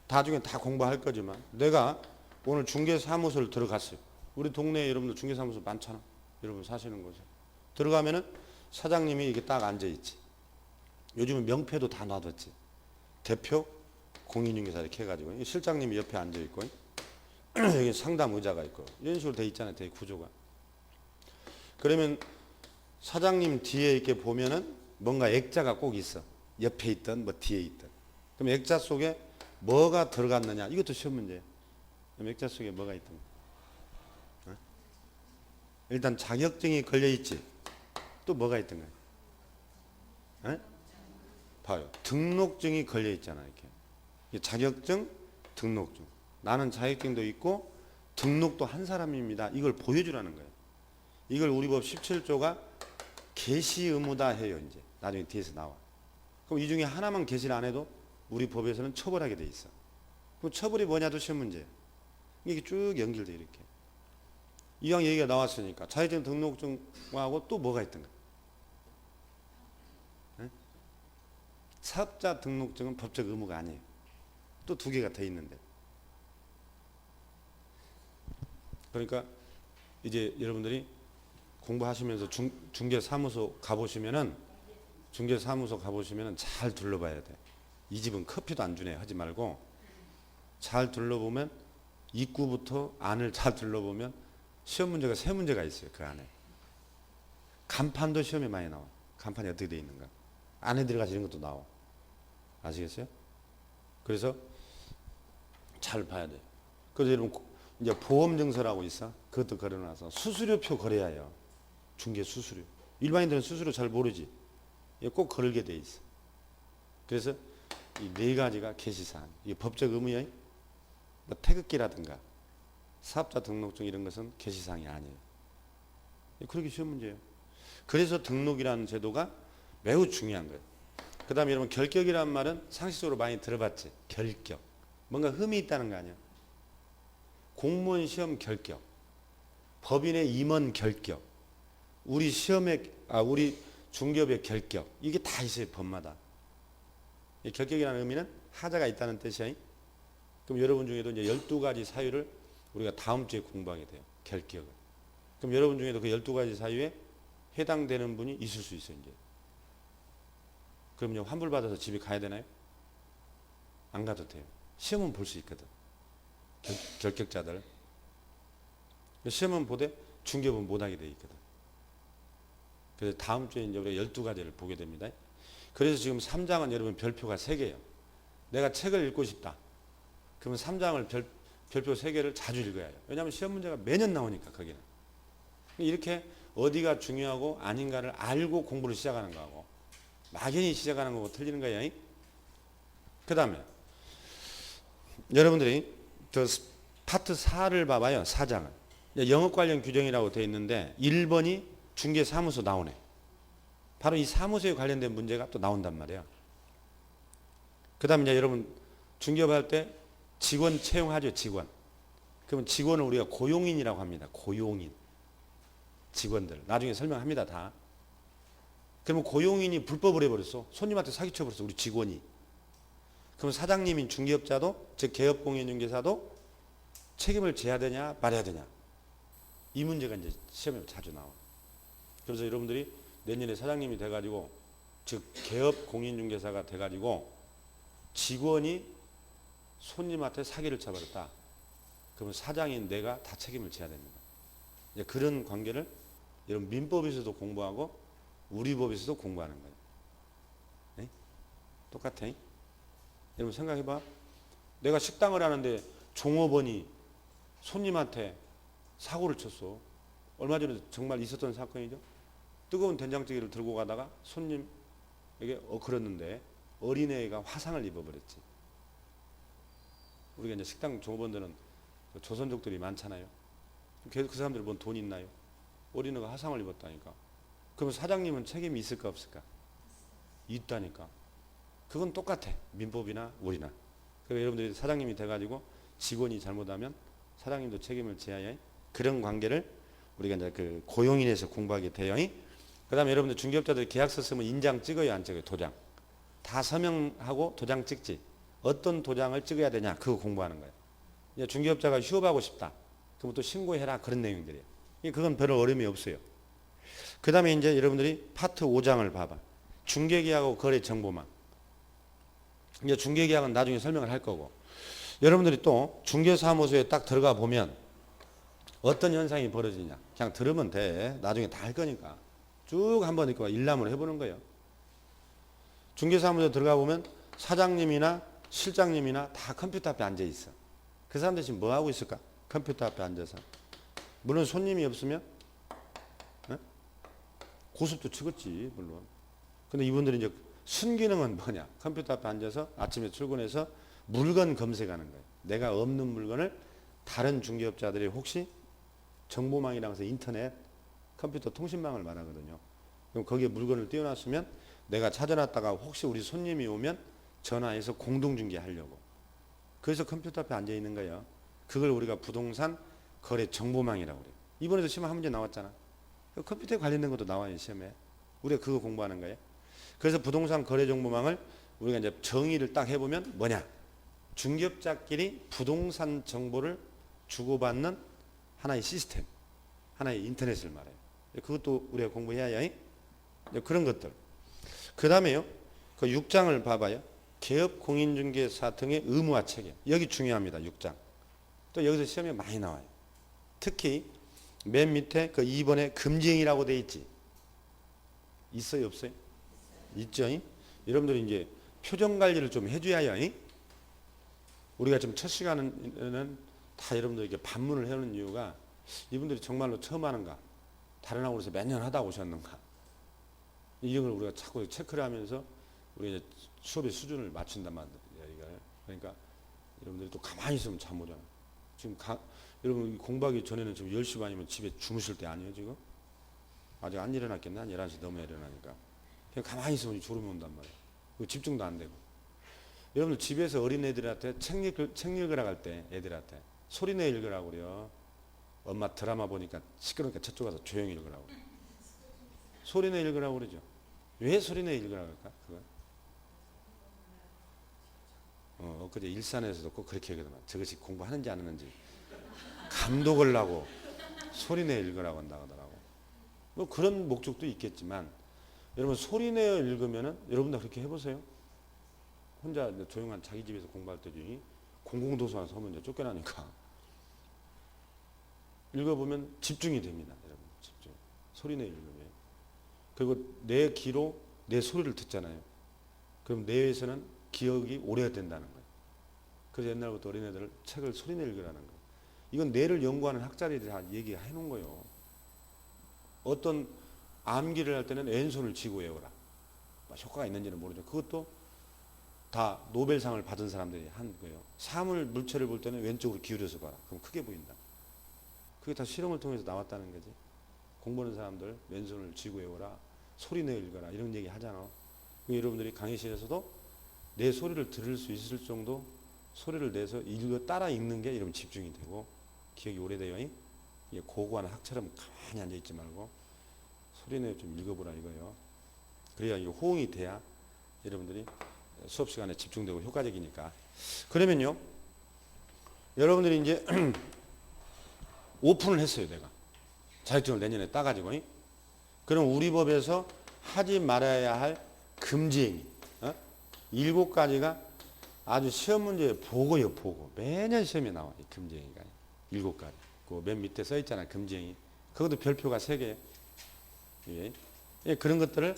나중에 다 공부할 거지만 내가 오늘 중개사무소를 들어갔어요. 우리 동네에 여러분들 중개사무소 많잖아. 여러분 사시는 곳에. 들어가면은 사장님이 이게 딱 앉아있지. 요즘은 명패도 다 놔뒀지. 대표, 공인중개사 이렇게 해가지고 실장님이 옆에 앉아있고 여기 상담 의자가 있고 이런 식으로 돼 있잖아요. 되게 구조가. 그러면 사장님 뒤에 이렇게 보면은 뭔가 액자가 꼭 있어. 옆에 있든 뭐 뒤에 있든. 그럼 액자 속에 뭐가 들어갔느냐 이것도 시험 문제예요. 그럼 액자 속에 뭐가 있든. 일단 자격증이 걸려있지. 또 뭐가 있던가요? 봐요. 등록증이 걸려있잖아. 이렇게. 자격증, 등록증. 나는 자격증도 있고 등록도 한 사람입니다. 이걸 보여주라는 거예요. 이걸 우리 법 17조가 개시 의무다 해요. 이제 나중에 뒤에서 나와. 그럼 이 중에 하나만 개시를 안 해도 우리 법에서는 처벌하게 돼 있어. 그럼 처벌이 뭐냐도 시험 문제예요. 이게 쭉 연결돼 이렇게. 이왕 얘기가 나왔으니까 자격증 등록증하고 또 뭐가 있던가? 사업자 등록증은 법적 의무가 아니에요. 또 두 개가 더 있는데. 그러니까 이제 여러분들이 공부하시면서 중개사무소 가보시면은 잘 둘러봐야 돼. 이 집은 커피도 안 주네 하지 말고 잘 둘러보면 입구부터 안을 잘 둘러보면 시험 문제가 세 문제가 있어요. 그 안에. 간판도 시험에 많이 나와. 간판이 어떻게 되어 있는가. 안에 들어가서 이런 것도 나와. 아시겠어요? 그래서 잘 봐야 돼요. 그래서 여러분 이제 보험증서라고 있어. 그것도 걸어놔서 수수료표 걸어야 해요. 중개 수수료. 일반인들은 수수료 잘 모르지. 꼭 걸게 돼 있어. 그래서 이 네 가지가 개시사항. 이게 법적 의무야. 뭐 태극기라든가 사업자 등록증 이런 것은 개시사항이 아니에요. 그렇게 쉬운 문제예요. 그래서 등록이라는 제도가 매우 중요한 거예요. 그 다음에 여러분 결격이라는 말은 상식적으로 많이 들어봤지. 결격. 뭔가 흠이 있다는 거 아니야. 공무원 시험 결격. 법인의 임원 결격. 우리 우리 중개업의 결격. 이게 다 있어요. 법마다. 이 결격이라는 의미는 하자가 있다는 뜻이야. 그럼 여러분 중에도 이제 12가지 사유를 우리가 다음 주에 공부하게 돼요. 결격을. 그럼 여러분 중에도 그 12가지 사유에 해당되는 분이 있을 수 있어요. 이제. 그럼 이제 환불받아서 집에 가야 되나요? 안 가도 돼요. 시험은 볼 수 있거든. 결격자들. 시험은 보되 중개업은 못하게 돼 있거든. 그래서 다음 주에 이제 우리가 12가지를 보게 됩니다. 그래서 지금 3장은 여러분 별표가 3개예요. 내가 책을 읽고 싶다. 그러면 3장을 별표 3개를 자주 읽어야 해요. 왜냐하면 시험 문제가 매년 나오니까 거기는. 이렇게 어디가 중요하고 아닌가를 알고 공부를 시작하는 거하고 막연히 시작하는 거고 틀리는 거예요. 그 다음에 여러분들이 그 파트 4를 봐봐요. 4장을. 영업 관련 규정이라고 되어 있는데 1번이 중개사무소 나오네. 바로 이 사무소에 관련된 문제가 또 나온단 말이에요. 그 다음에 이제 여러분 중개업할 때 직원 채용하죠. 직원. 그러면 직원을 우리가 고용인이라고 합니다. 고용인. 직원들. 나중에 설명합니다. 다. 그러면 고용인이 불법을 해버렸어. 손님한테 사기쳐버렸어. 우리 직원이. 그럼 사장님인 중개업자도 즉 개업공인중개사도 책임을 져야 되냐 말아야 되냐. 이 문제가 이제 시험에 자주 나와. 그래서 여러분들이 내년에 사장님이 돼가지고 즉 개업공인중개사가 돼가지고 직원이 손님한테 사기를 쳐버렸다. 그러면 사장인 내가 다 책임을 져야 됩니다. 이제 그런 관계를 여러분 민법에서도 공부하고 우리 법에서도 공부하는 거예요. 네? 똑같아. 여러분 생각해봐. 내가 식당을 하는데 종업원이 손님한테 사고를 쳤어. 얼마 전에 정말 있었던 사건이죠. 뜨거운 된장찌개를 들고 가다가 손님에게 엎클었는데 어린애가 화상을 입어버렸지. 우리가 이제 식당 종업원들은 조선족들이 많잖아요. 그 사람들 뭔 돈 있나요? 어린애가 화상을 입었다니까. 그럼 사장님은 책임이 있을까 없을까? 있다니까. 그건 똑같아. 민법이나 우리나. 그러니까 여러분들이 사장님이 돼가지고 직원이 잘못하면 사장님도 책임을 져야 해. 그런 관계를 우리가 이제 그 고용인에서 공부하게 돼요. 그 다음에 여러분들 중개업자들이 계약서 쓰면 인장 찍어요, 안 찍어요? 도장. 다 서명하고 도장 찍지. 어떤 도장을 찍어야 되냐, 그거 공부하는 거예요. 이제 중개업자가 휴업하고 싶다. 그럼 또 신고해라. 그런 내용들이에요. 그건 별 어려움이 없어요. 그 다음에 이제 여러분들이 파트 5장을 봐봐. 중개계약하고 거래정보망. 이제 중개계약은 나중에 설명을 할 거고. 여러분들이 또 중개사무소에 딱 들어가 보면 어떤 현상이 벌어지냐. 그냥 들으면 돼. 나중에 다 할 거니까. 쭉 한번 이렇게 일람을 해보는 거예요. 중개사무소에 들어가 보면 사장님이나 실장님이나 다 컴퓨터 앞에 앉아 있어. 그 사람들 지금 뭐 하고 있을까? 컴퓨터 앞에 앉아서. 물론 손님이 없으면 고습도 치겠지, 물론. 근데 이분들이 이제 순기능은 뭐냐? 컴퓨터 앞에 앉아서 아침에 출근해서 물건 검색하는 거예요. 내가 없는 물건을 다른 중개업자들이 혹시 정보망이라고 해서 인터넷, 컴퓨터 통신망을 말하거든요. 그럼 거기에 물건을 띄워놨으면 내가 찾아놨다가 혹시 우리 손님이 오면 전화해서 공동중개하려고. 그래서 컴퓨터 앞에 앉아 있는 거예요. 그걸 우리가 부동산 거래 정보망이라고 그래요. 이번에도 시험 한 문제 나왔잖아. 컴퓨터에 관련된 것도 나와요, 시험에. 우리가 그거 공부하는 거예요. 그래서 부동산 거래 정보망을 우리가 이제 정의를 딱 해보면 뭐냐? 중개업자끼리 부동산 정보를 주고받는 하나의 시스템, 하나의 인터넷을 말해요. 그것도 우리가 공부해야 해요. 그런 것들. 그 다음에요, 그 6장을 봐봐요. 개업 공인중개사 등의 의무와 책임. 여기 중요합니다. 6장. 또 여기서 시험에 많이 나와요. 특히 맨 밑에 그 2번에 금지행위라고 돼 있지. 있어요, 없어요? 있죠. 여러분들이 이제 표정 관리를 좀 해줘야 해요. 우리가 지금 첫 시간에는 다 여러분들에게 반문을 해오는 이유가 이분들이 정말로 처음 하는가, 다른 학원에서 몇 년 하다 오셨는가, 이런 걸 우리가 자꾸 체크를 하면서 우리가 이제 수업의 수준을 맞춘단 말이에요. 그러니까 여러분들이 또 가만히 있으면 잠 오잖아. 지금 여러분 공부하기 전에는 지금 10시 반이면 집에 주무실 때 아니에요, 지금? 아직 안 일어났겠네. 한 11시 넘어야 일어나니까. 그냥 가만히 있으면 졸음이 온단 말이에요. 집중도 안 되고. 여러분들 집에서 어린애들한테 책 읽으라고 할 때 애들한테 소리내 읽으라고 그래요. 엄마 드라마 보니까 시끄러우니까 저쪽 가서 조용히 읽으라고. 소리내 읽으라고 그러죠. 왜 소리내 읽으라고 할까? 그거? 엊그제 일산에서도 꼭 그렇게 얘기하더만. 저것이 공부하는지 안 하는지 감독을 하고 소리내 읽으라고 한다고 하더라고. 뭐 그런 목적도 있겠지만 여러분 소리내어 읽으면은 여러분도 그렇게 해보세요. 혼자 조용한 자기 집에서 공부할 때 중에 공공도서관 서면 이제 쫓겨나니까 읽어보면 집중이 됩니다. 여러분 집중. 소리내어 읽으면. 그리고 내 귀로 내 소리를 듣잖아요. 그럼 뇌에서는 기억이 오래된다는 거예요. 그래서 옛날부터 어린애들 책을 소리내어 읽으라는 거예요. 이건 뇌를 연구하는 학자들이 다 얘기해 놓은 거예요. 어떤 암기를 할 때는 왼손을 쥐고 외워라. 효과가 있는지는 모르죠. 그것도 다 노벨상을 받은 사람들이 한 거예요. 사물 물체를 볼 때는 왼쪽으로 기울여서 봐라. 그럼 크게 보인다. 그게 다 실험을 통해서 나왔다는 거지. 공부하는 사람들 왼손을 쥐고 외워라. 소리내어 읽어라. 이런 얘기 하잖아. 여러분들이 강의실에서도 내 소리를 들을 수 있을 정도 소리를 내서 따라 읽는 게 여러분 집중이 되고 기억이 오래돼요. 이게 고고한 학처럼 가만히 앉아있지 말고 소리내어 좀 읽어보라 이거예요. 그래야 이거 호응이 돼야 여러분들이 수업 시간에 집중되고 효과적이니까. 그러면요, 여러분들이 이제 오픈을 했어요. 내가 자격증을 내년에 따가지고. 그럼 우리 법에서 하지 말아야 할 금지행위 7가지가 아주 시험 문제에 보고요. 보고 매년 시험에 나와. 이 금지행위가 7가지. 그 맨 밑에 써 있잖아요. 금지행위. 그것도 별표가 3개. 예. 그런 것들을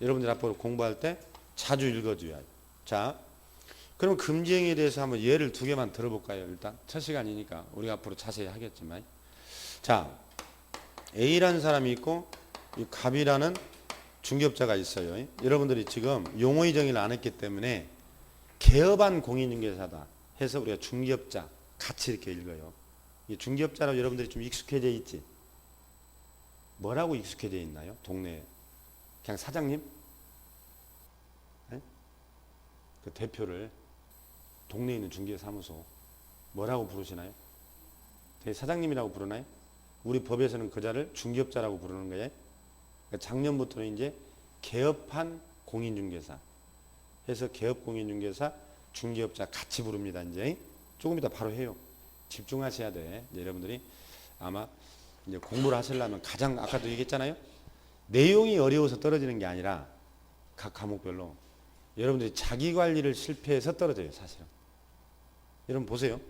여러분들 앞으로 공부할 때 자주 읽어줘야 해요. 자, 그럼 금지행위에 대해서 한번 예를 2개만 들어볼까요? 일단 첫 시간이니까 우리가 앞으로 자세히 하겠지만, 자, A라는 사람이 있고 이 갑이라는 중개업자가 있어요. 여러분들이 지금 용어의 정의를 안 했기 때문에 개업한 공인중개사다 해서 우리가 중개업자 같이 이렇게 읽어요. 이 중개업자로 여러분들이 좀 익숙해져 있지? 뭐라고 익숙해져 있나요? 동네에 그냥 사장님? 네? 그 대표를 동네에 있는 중개사무소 뭐라고 부르시나요? 사장님이라고 부르나요? 우리 법에서는 그 자를 중개업자라고 부르는 거예요. 그러니까 작년부터는 이제 개업한 공인중개사 해서 개업공인중개사 중개업자 같이 부릅니다. 이제 조금 이따 바로 해요. 집중하셔야 돼. 여러분들이 아마 이제 공부를 하시려면 가장 아까도 얘기했잖아요. 내용이 어려워서 떨어지는 게 아니라 각 과목별로 여러분들이 자기 관리를 실패해서 떨어져요. 사실은. 여러분 보세요.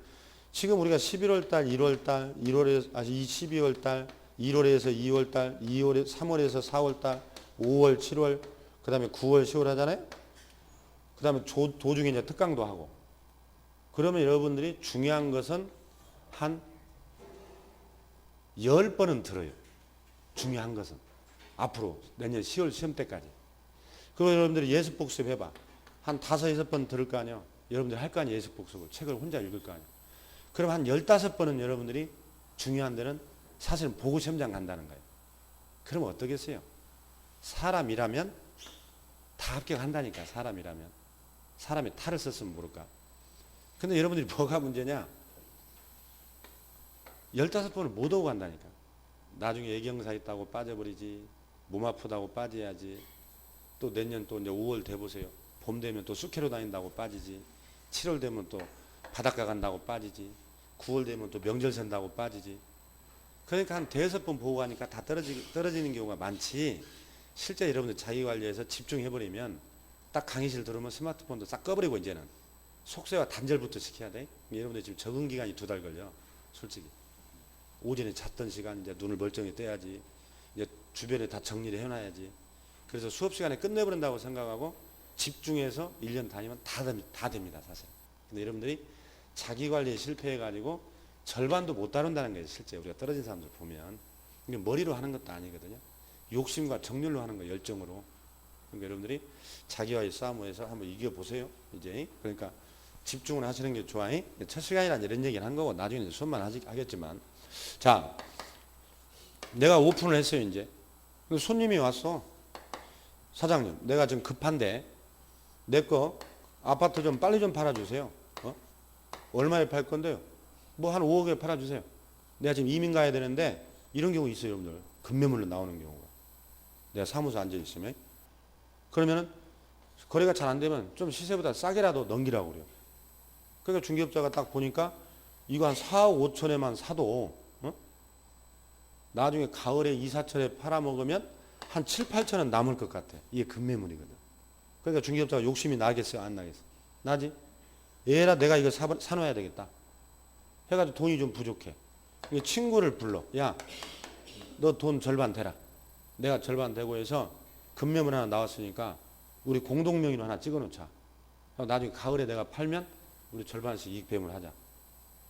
지금 우리가 11월 달, 1월 달, 12월 달, 1월에서 2월 달, 3월에서 4월 달, 5월, 7월, 그 다음에 9월, 10월 하잖아요. 그 다음에 도중에 이제 특강도 하고. 그러면 여러분들이 중요한 것은 한 10번은 들어요. 중요한 것은. 앞으로 내년 10월 시험 때까지. 그리고 여러분들이 예습 복습 해봐. 한 5, 6번 들을 거 아니에요. 여러분들이 할 거 아니에요. 예습 복습을. 책을 혼자 읽을 거 아니에요. 그럼 한 15번은 여러분들이 중요한 데는 사실은 보고 시험장 간다는 거예요. 그러면 어떠겠어요? 사람이라면 다 합격한다니까. 사람이라면. 사람이 탈을 썼으면 모를까. 근데 여러분들이 뭐가 문제냐? 15번을 못 오고 간다니까. 나중에 예경사 있다고 빠져버리지. 몸 아프다고 빠져야지. 또 내년 또 이제 5월 돼보세요. 봄 되면 또 쑥회로 다닌다고 빠지지. 7월 되면 또 바닷가 간다고 빠지지. 9월 되면 또 명절 센다고 빠지지. 그러니까 한 5번 보고 가니까 다 떨어지는 경우가 많지. 실제 여러분들 자기 관리해서 집중해버리면 딱 강의실 들어오면 스마트폰도 싹 꺼버리고 이제는 속세와 단절부터 시켜야 돼. 여러분들 지금 적응 기간이 2달 걸려. 솔직히. 오전에 잤던 시간 이제 눈을 멀쩡히 떼야지. 이제 주변에 다 정리를 해놔야지. 그래서 수업 시간에 끝내버린다고 생각하고 집중해서 1년 다니면 다 됩니다. 사실. 근데 여러분들이 자기 관리에 실패해가지고 절반도 못 다룬다는 거예요. 실제 우리가 떨어진 사람들 보면. 이게 머리로 하는 것도 아니거든요. 욕심과 정렬로 하는 거예요. 열정으로. 그러니까 여러분들이 자기와의 싸움에서 한번 이겨보세요. 이제. 그러니까 집중을 하시는 게 좋아. 첫 시간이라 이런 얘기를 한 거고 나중에 수업만 하겠지만. 자, 내가 오픈을 했어요. 이제. 근데 손님이 왔어. 사장님, 내가 지금 급한데 내 거 아파트 좀 빨리 좀 팔아주세요. 얼마에 팔 건데요? 뭐 한 5억에 팔아주세요. 내가 지금 이민 가야 되는데 이런 경우 있어요. 여러분들. 급매물로 나오는 경우가. 내가 사무소 앉아있으면. 그러면은 거래가 잘 안 되면 좀 시세보다 싸게라도 넘기라고 그래요. 그러니까 중개업자가 딱 보니까 이거 한 4억 5천에만 사도 나중에 가을에 이사철에 팔아먹으면 한 7, 8천원 남을 것 같아. 이게 급매물이거든. 그러니까 중개업자가 욕심이 나겠어요? 안 나겠어요? 나지? 얘라 내가 이거 사놔야 되겠다. 해가지고 돈이 좀 부족해. 친구를 불러. 야, 너 돈 절반 대라. 내가 절반 대고 해서 급매물 하나 나왔으니까 우리 공동명의로 하나 찍어놓자. 나중에 가을에 내가 팔면 우리 절반씩 이익 배분을 하자.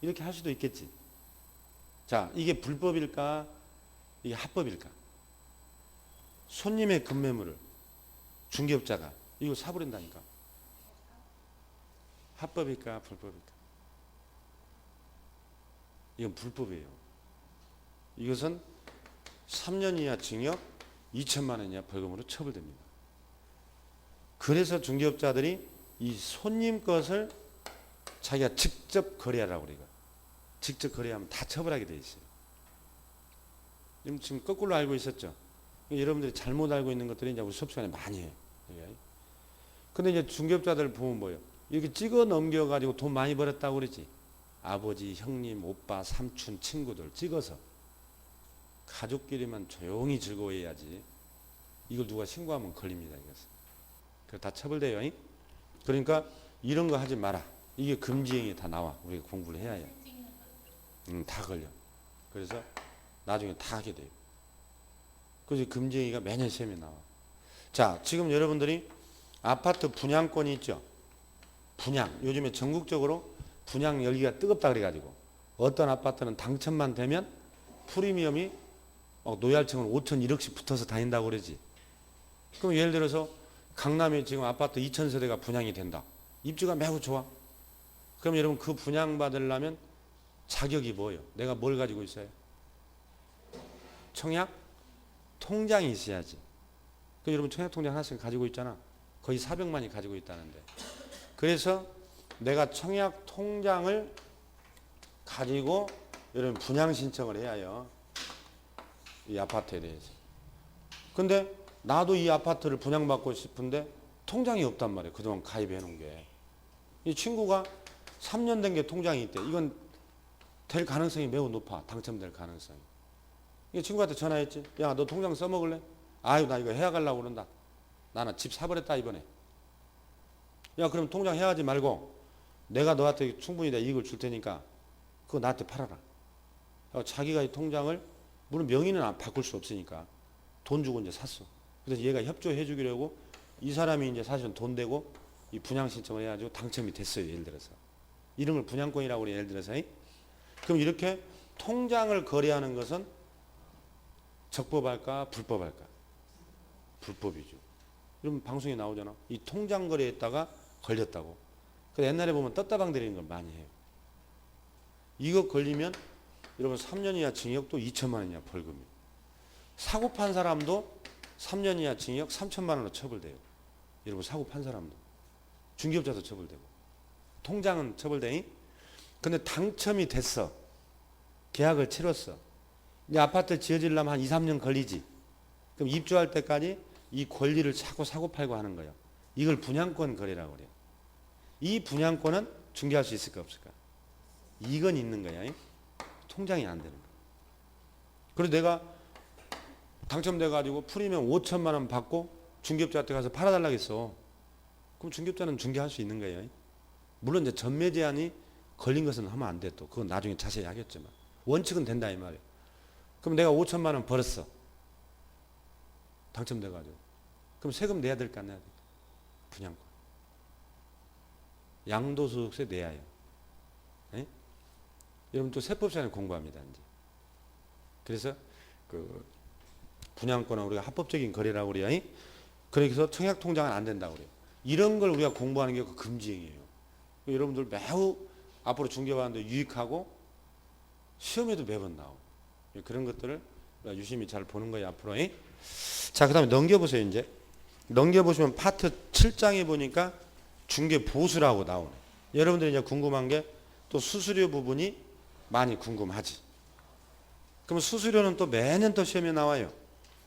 이렇게 할 수도 있겠지. 자, 이게 불법일까? 이게 합법일까? 손님의 급매물을 중개업자가 이거 사버린다니까. 합법일까? 불법일까? 이건 불법이에요. 이것은 3년 이하 징역 2천만 원 이하 벌금으로 처벌됩니다. 그래서 중개업자들이 이 손님 것을 자기가 직접 거래하라고 우리가. 직접 거래하면 다 처벌하게 돼 있어요. 지금 거꾸로 알고 있었죠. 여러분들이 잘못 알고 있는 것들이 이제 우리 수업 시간에 많이 해요. 근데 이제 중개업자들 보면 뭐예요? 이렇게 찍어 넘겨가지고 돈 많이 벌었다고 그러지. 아버지, 형님, 오빠, 삼촌, 친구들 찍어서. 가족끼리만 조용히 즐거워해야지. 이걸 누가 신고하면 걸립니다. 이것은. 그거 다 처벌돼요. 그러니까 이런 거 하지 마라. 이게 금지행위 다 나와. 우리가 공부를 해야 해요. 다 걸려. 그래서 나중에 다 하게 돼요. 그래서 금지행위가 매년 시험에 나와. 자, 지금 여러분들이 아파트 분양권이 있죠. 분양. 요즘에 전국적으로 분양 열기가 뜨겁다 그래가지고 어떤 아파트는 당첨만 되면 프리미엄이 노얄층은 5천 1억씩 붙어서 다닌다고 그러지. 그럼 예를 들어서 강남에 지금 아파트 2,000세대가 분양이 된다. 입주가 매우 좋아. 그럼 여러분 그 분양 받으려면 자격이 뭐예요? 내가 뭘 가지고 있어요? 청약? 통장이 있어야지. 그 여러분 청약통장 하나씩 가지고 있잖아. 거의 400만이 가지고 있다는데. 그래서 내가 청약통장을 가지고 여러분 분양 신청을 해야 해요. 이 아파트에 대해서. 근데 나도 이 아파트를 분양받고 싶은데 통장이 없단 말이에요. 그동안 가입해 놓은 게. 이 친구가 3년 된 게 통장이 있대. 이건 될 가능성이 매우 높아. 당첨될 가능성이. 이 친구한테 전화했지. 야, 너 통장 써먹을래? 아유, 나 이거 해야 가려고 그런다. 나는 집 사버렸다 이번에. 야, 그럼 통장 해야지 말고 내가 너한테 충분히 내 이익을 줄 테니까 그거 나한테 팔아라. 자기가 이 통장을 물론 명의는 안 바꿀 수 없으니까 돈 주고 이제 샀어. 그래서 얘가 협조해 주기로 하고 이 사람이 이제 사실은 돈 대고 이 분양 신청을 해가지고 당첨이 됐어요. 예를 들어서 이런 걸 분양권이라고 그래. 예를 들어서 그럼 이렇게 통장을 거래하는 것은 적법할까 불법할까? 불법이죠. 그럼 방송에 나오잖아. 이 통장 거래했다가 걸렸다고. 그래서 옛날에 보면 떴다방 들이는 걸 많이 해요. 이거 걸리면 여러분 3년 이하 징역도 2천만 원 이하 벌금이에요. 사고 판 사람도 3년 이하 징역 3천만 원으로 처벌돼요. 여러분 사고 판 사람도. 중개업자도 처벌되고. 통장은 처벌되니? 근데 당첨이 됐어. 계약을 치렀어. 이제 아파트 지어지려면 한 2, 3년 걸리지. 그럼 입주할 때까지 이 권리를 자꾸 사고 팔고 하는 거예요. 이걸 분양권 거래라고 그래요. 이 분양권은 중개할 수 있을까 없을까? 이건 있는 거야. 통장이 안 되는 거야. 그래서 내가 당첨돼가지고 풀이면 5천만 원 받고 중개업자한테 가서 팔아달라고 했어. 그럼 중개업자는 중개할 수 있는 거예요. 물론 이제 전매 제한이 걸린 것은 하면 안 돼. 또 그건 나중에 자세히 하겠지만 원칙은 된다 이 말이에요. 그럼 내가 5천만 원 벌었어. 당첨돼가지고. 그럼 세금 내야 될까 안 내야 될까? 분양권. 양도소득세 내야 해요. 에? 여러분 또 세법시간에 공부합니다. 이제. 그래서 그 분양권은 우리가 합법적인 거래라고 그래요. 그래서 청약통장은 안 된다고 그래요. 이런 걸 우리가 공부하는 게 그 금지행위예요. 여러분들 매우 앞으로 중개받는데 유익하고 시험에도 매번 나오고 그런 것들을 유심히 잘 보는 거예요. 앞으로. 자, 그 다음에 넘겨보세요. 이제 넘겨보시면 파트 7장에 보니까 중개보수라고 나오네. 여러분들이 이제 궁금한 게 또 수수료 부분이 많이 궁금하지. 그럼 수수료는 또 매년 또 시험에 나와요.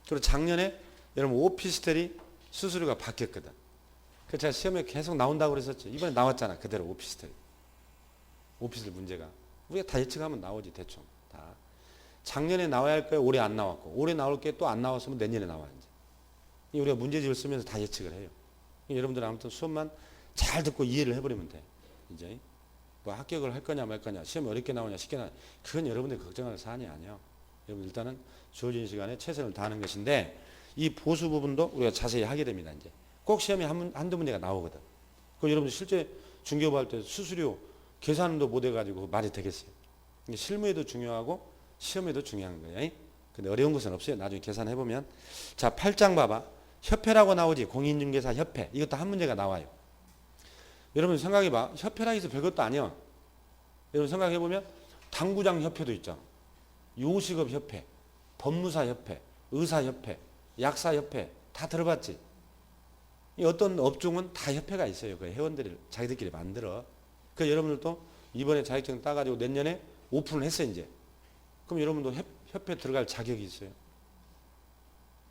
그리고 작년에 여러분 오피스텔이 수수료가 바뀌었거든. 그 제가 시험에 계속 나온다고 그랬었죠. 이번에 나왔잖아. 그대로 오피스텔. 오피스텔 문제가. 우리가 다 예측하면 나오지 대충. 다. 작년에 나와야 할 거예요. 올해 안 나왔고. 올해 나올 게 또 안 나왔으면 내년에 나와 이제. 우리가 문제집을 쓰면서 다 예측을 해요. 여러분들 아무튼 수업만 잘 듣고 이해를 해버리면 돼. 이제 뭐 합격을 할 거냐 말 거냐, 시험이 어렵게 나오냐 쉽게 나오냐, 그건 여러분들이 걱정할 사안이 아니에요. 여러분 일단은 주어진 시간에 최선을 다하는 것인데 이 보수 부분도 우리가 자세히 하게 됩니다. 이제 꼭 시험에 한두 문제가 나오거든. 그럼 여러분들 실제 중개업할 때 수수료 계산도 못 해가지고 말이 되겠어요. 실무에도 중요하고 시험에도 중요한 거예요. 근데 어려운 것은 없어요. 나중에 계산해보면. 자, 8장 봐봐. 협회라고 나오지. 공인중개사 협회. 이것도 한 문제가 나와요. 여러분 생각해봐. 협회라 해서 별것도 아니야. 여러분 생각해보면 당구장 협회도 있잖아. 요식업 협회, 법무사 협회, 의사 협회, 약사 협회 다 들어봤지? 어떤 업종은 다 협회가 있어요. 그 회원들이 자기들끼리 만들어. 그 여러분들도 이번에 자격증 따가지고 내년에 오픈을 했어요. 이제. 그럼 여러분도 협회 들어갈 자격이 있어요.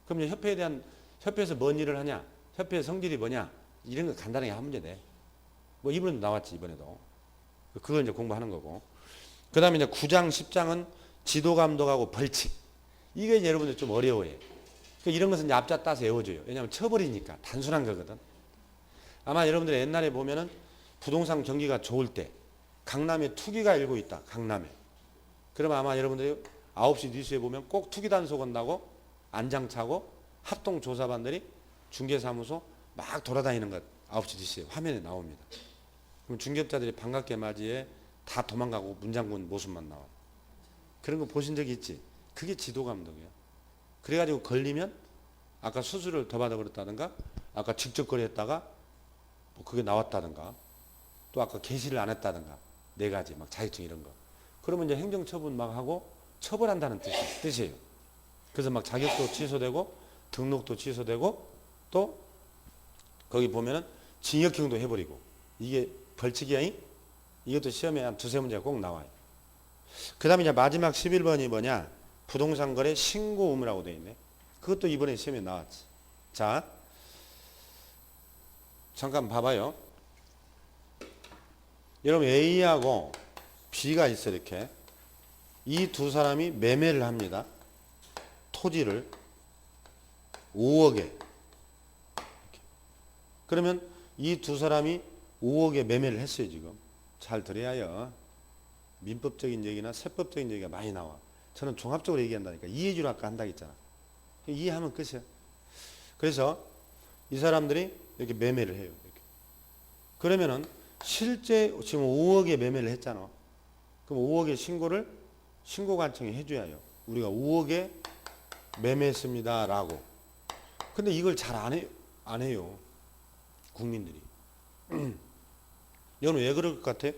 그럼 이제 협회에 대한, 협회에서 뭔 일을 하냐, 협회의 성질이 뭐냐, 이런 거 간단하게 한 문제 돼. 뭐 이번에도 나왔지. 이번에도. 그걸 이제 공부하는 거고. 그 다음에 이제 9장, 10장은 지도감독하고 벌칙. 이게 이제 여러분들 좀 어려워요. 그러니까 이런 것은 이제 앞자 따서 외워줘요. 왜냐하면 처벌이니까 단순한 거거든. 아마 여러분들 옛날에 보면은 부동산 경기가 좋을 때 강남에 투기가 일고 있다. 강남에. 그러면 아마 여러분들이 9시 뉴스에 보면 꼭 투기 단속 온다고 안장차고 합동조사반들이 중개사무소 막 돌아다니는 것 9시 뉴스에 화면에 나옵니다. 그럼 중개업자들이 반갑게 맞이해 다 도망가고 문 잠근 모습만 나와요. 그런 거 보신 적이 있지? 그게 지도감독이에요. 그래가지고 걸리면 아까 수수료를 더 받아 그랬다든가 아까 직접 거래했다가 뭐 그게 나왔다든가 또 아까 게시를 안 했다든가 4가지 막 자격증 이런 거. 그러면 이제 행정처분 막 하고 처벌한다는 뜻이에요. 그래서 막 자격도 취소되고 등록도 취소되고 또 거기 보면은 징역형도 해버리고 이게 벌칙이야. 이것도 시험에 한 두세 문제가 꼭 나와요. 그 다음에 이제 마지막 11번이 뭐냐? 부동산 거래 신고 의무라고 되어 있네. 그것도 이번에 시험에 나왔지. 자, 잠깐 봐봐요. 여러분 A하고 B가 있어 이렇게. 이 두 사람이 매매를 합니다. 토지를 5억에. 그러면 이 두 사람이 5억에 매매를 했어요 지금. 잘 들어야 해요. 민법적인 얘기나 세법적인 얘기가 많이 나와. 저는 종합적으로 얘기한다니까. 이해주로 아까 한다고 했잖아. 이해하면 끝이야. 그래서 이 사람들이 이렇게 매매를 해요. 이렇게. 그러면은 실제 지금 5억에 매매를 했잖아. 그럼 5억의 신고관청에 해줘야 해요. 우리가 5억에 매매했습니다 라고. 근데 이걸 잘 안 해요. 국민들이. 여러분 왜 그럴 것 같아?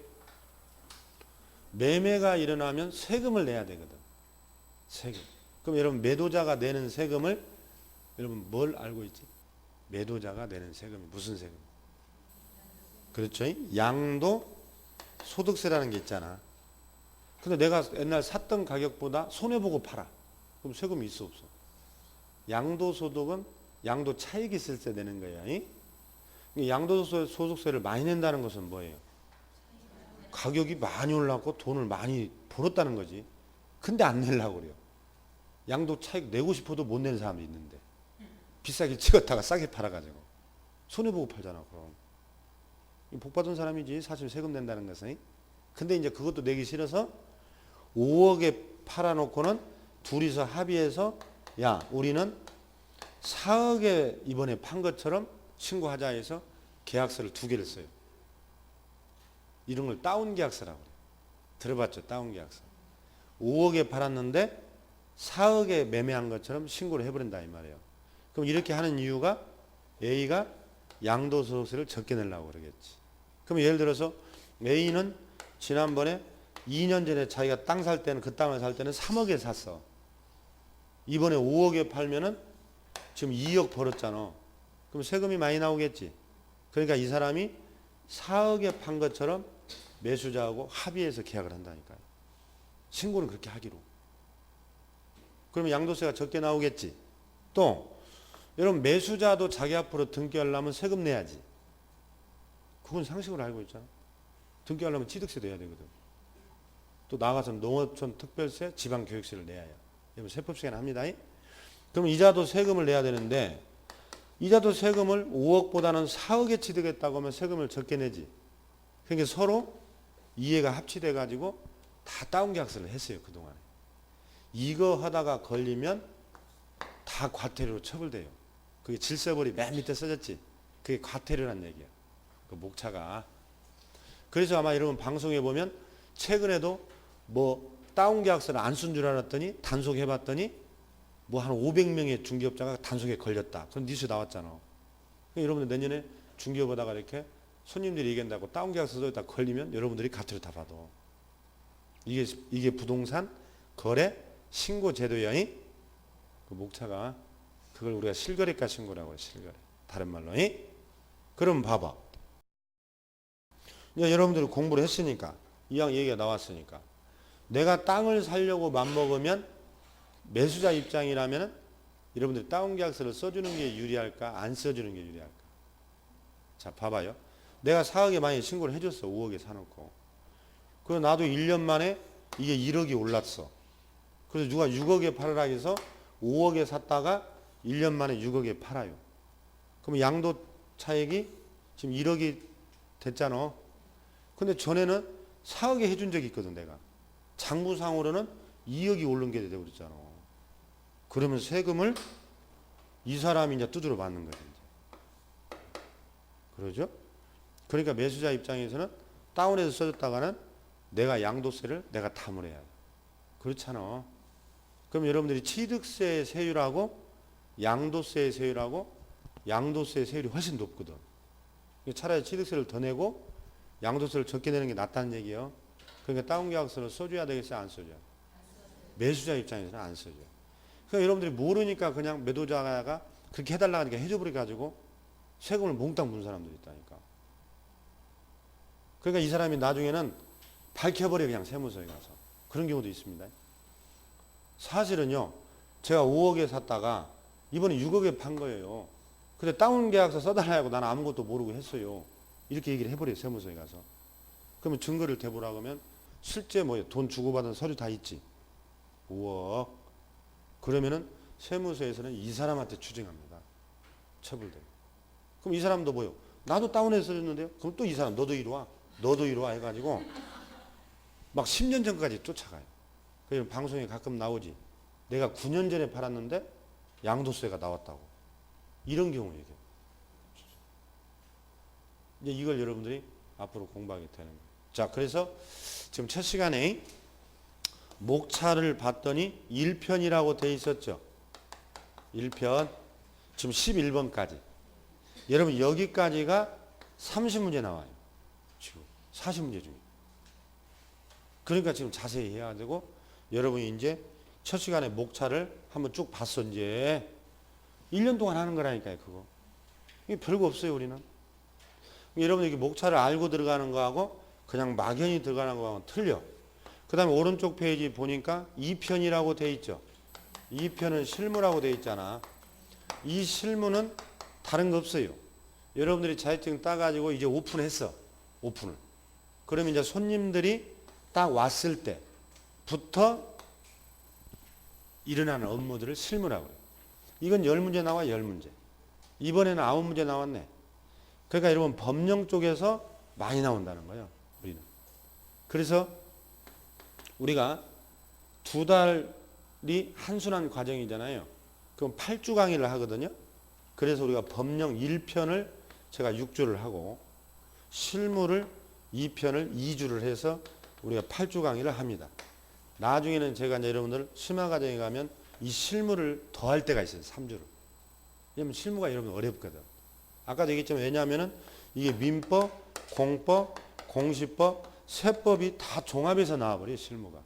매매가 일어나면 세금을 내야 되거든. 세금. 그럼 여러분 매도자가 내는 세금을 여러분 뭘 알고 있지? 매도자가 내는 세금이 무슨 세금? 그렇죠? 양도 소득세라는 게 있잖아. 근데 내가 옛날 샀던 가격보다 손해보고 팔아. 그럼 세금이 있어 없어? 양도소득은 양도 차익이 있을 때 내는 거야. 양도소득세를 많이 낸다는 것은 뭐예요? 가격이 많이 올랐고 돈을 많이 벌었다는 거지. 근데 안 내려고 그래요. 양도 차익 내고 싶어도 못 내는 사람이 있는데 비싸게 찍었다가 싸게 팔아가지고 손해보고 팔잖아. 그럼 복 받은 사람이지 사실 세금 낸다는 것은. 근데 이제 그것도 내기 싫어서 5억에 팔아놓고는 둘이서 합의해서 야 우리는 4억에 이번에 판 것처럼 신고하자 해서 계약서를 2개를 써요. 이런 걸 다운계약서라고 그래요. 들어봤죠? 다운계약서. 5억에 팔았는데 4억에 매매한 것처럼 신고를 해버린다 이 말이에요. 그럼 이렇게 하는 이유가 A가 양도소득세를 적게 내려고 그러겠지. 그럼 예를 들어서 A는 지난번에 2년 전에 자기가 땅 살 때는 그 땅을 살 때는 3억에 샀어. 이번에 5억에 팔면은 지금 2억 벌었잖아. 그럼 세금이 많이 나오겠지. 그러니까 이 사람이 4억에 판 것처럼 매수자하고 합의해서 계약을 한다니까요. 신고는 그렇게 하기로. 그러면 양도세가 적게 나오겠지. 또 여러분 매수자도 자기 앞으로 등기하려면 세금 내야지. 그건 상식으로 알고 있잖아. 등기하려면 취득세도 해야 되거든. 또 나가서 농어촌 특별세, 지방교육세를 내야 해요. 여러분 세법시간 합니다. 그럼 이자도 세금을 내야 되는데 이자도 세금을 5억보다는 4억에 취득했다고 하면 세금을 적게 내지. 그러니까 서로 이해가 합치돼 가지고 다 다운계약서를 했어요. 그동안에. 이거 하다가 걸리면 다 과태료로 처벌돼요. 그게 질서벌이 맨 밑에 써졌지. 그게 과태료란 얘기야. 그 목차가. 그래서 아마 여러분 방송에 보면 최근에도 뭐 다운계약서를 안 쓴 줄 알았더니 단속해봤더니 뭐 한 500명의 중개업자가 단속에 걸렸다. 그런 뉴스 나왔잖아. 그러니까 여러분들 내년에 중개업하다가 이렇게 손님들이 얘기한다고 다운계약서 써있다 걸리면 여러분들이 과태료 다 받아. 이게 부동산 거래 신고 제도의 그 목차가 그걸 우리가 실거래가 신고라고 해요. 실거래. 다른 말로. 그럼 봐봐. 이제 여러분들이 공부를 했으니까 이왕 얘기가 나왔으니까 내가 땅을 사려고 맘먹으면 매수자 입장이라면 여러분들이 다운계약서를 써주는 게 유리할까 안 써주는 게 유리할까? 자 봐봐요. 내가 4억에 만약에 신고를 해줬어. 5억에 사놓고. 그리고 나도 1년 만에 이게 1억이 올랐어. 그래서 누가 6억에 팔으라 해서 5억에 샀다가 1년 만에 6억에 팔아요. 그럼 양도 차익이 지금 1억이 됐잖아. 근데 전에는 4억에 해준 적이 있거든 내가. 장부상으로는 2억이 오른 게 되고 그랬잖아. 그러면 세금을 이 사람이 이제 두드려 받는 거지. 그러죠? 그러니까 매수자 입장에서는 다운해서 써줬다가는 내가 양도세를 내가 담을 해야 돼. 그렇잖아. 그럼 여러분들이 취득세 세율하고 양도세 세율하고 양도세 세율이 훨씬 높거든. 차라리 취득세를 더 내고 양도세를 적게 내는 게 낫다는 얘기예요. 그러니까 다운계약서를 써줘야 되겠어요? 안 써줘요? 매수자 입장에서는 안 써줘요. 그러니까 여러분들이 모르니까 그냥 매도자가 그렇게 해달라 하니까 해줘버려 가지고 세금을 몽땅 문 사람들이 있다니까. 그러니까 이 사람이 나중에는 밝혀버려 그냥 세무서에 가서. 그런 경우도 있습니다. 사실은요, 제가 5억에 샀다가 이번에 6억에 판 거예요. 근데 다운 계약서 써달라고 나는 아무것도 모르고 했어요. 이렇게 얘기를 해버려요, 세무서에 가서. 그러면 증거를 대보라고 하면 실제 뭐예요? 돈 주고받은 서류 다 있지. 5억. 그러면은 세무서에서는 이 사람한테 추징합니다. 처벌돼요. 그럼 이 사람도 뭐요? 나도 다운해서 줬는데요? 그럼 또 이 사람 너도 이리 와. 너도 이리 와 해가지고 막 10년 전까지 쫓아가요. 그래서 방송에 가끔 나오지. 내가 9년 전에 팔았는데 양도세가 나왔다고. 이런 경우 얘기해요. 이제 이걸 여러분들이 앞으로 공부하게 되는 거예요. 자, 그래서 지금 첫 시간에 목차를 봤더니 1편이라고 돼 있었죠. 1편. 지금 11번까지. 여러분 여기까지가 30문제 나와요. 지금 40문제 중에. 그러니까 지금 자세히 해야 되고 여러분이 이제 첫 시간에 목차를 한번 쭉 봤어. 이제 1년 동안 하는 거라니까요. 그거. 이게 별거 없어요. 우리는. 여러분 이게 목차를 알고 들어가는 거하고 그냥 막연히 들어가는 거하고 틀려. 그 다음에 오른쪽 페이지 보니까 2편이라고 돼 있죠. 2편은 실무라고 돼 있잖아. 이 실무는 다른 거 없어요. 여러분들이 자격증 따가지고 이제 오픈했어. 오픈을. 그러면 이제 손님들이 딱 왔을 때부터 일어나는 업무들을 실무라고 해요. 이건 10문제 나와 10문제. 이번에는 9문제 나왔네. 그러니까 여러분 법령 쪽에서 많이 나온다는 거예요. 우리는. 그래서 우리가 2달이 한순환 과정이잖아요. 그럼 8주 강의를 하거든요. 그래서 우리가 법령 1편을 제가 6주를 하고 실무를 2편을 2주를 해서 우리가 8주 강의를 합니다. 나중에는 제가 이제 여러분들 심화과정에 가면 이 실무를 더 할 때가 있어요. 3주를. 왜냐면 실무가 여러분 어렵거든. 아까도 얘기했지만 왜냐하면은 이게 민법, 공법, 공시법, 세법이 다 종합해서 나와버려요. 실무가.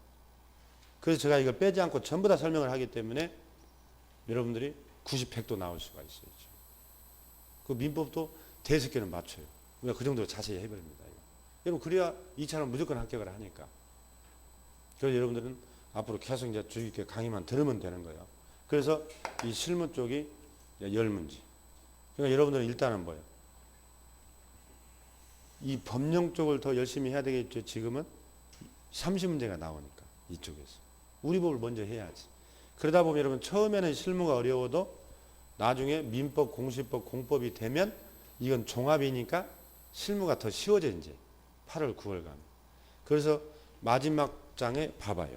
그래서 제가 이걸 빼지 않고 전부 다 설명을 하기 때문에 여러분들이 90, 100도 나올 수가 있어요. 그 민법도 대여섯 개는 맞춰요. 우리가 그 정도로 자세히 해버립니다. 여러분 그래야 2차는 무조건 합격을 하니까. 그래서 여러분들은 앞으로 계속 이제 주의 깊게 강의만 들으면 되는 거예요. 그래서 이 실무 쪽이 10문제. 그러니까 여러분들은 일단은 뭐예요? 이 법령 쪽을 더 열심히 해야 되겠죠. 지금은 30문제가 나오니까 이쪽에서. 우리 법을 먼저 해야지. 그러다 보면 여러분 처음에는 실무가 어려워도 나중에 민법, 공시법, 공법이 되면 이건 종합이니까 실무가 더 쉬워져 이제 8월, 9월 가면. 그래서 마지막 장에 봐봐요.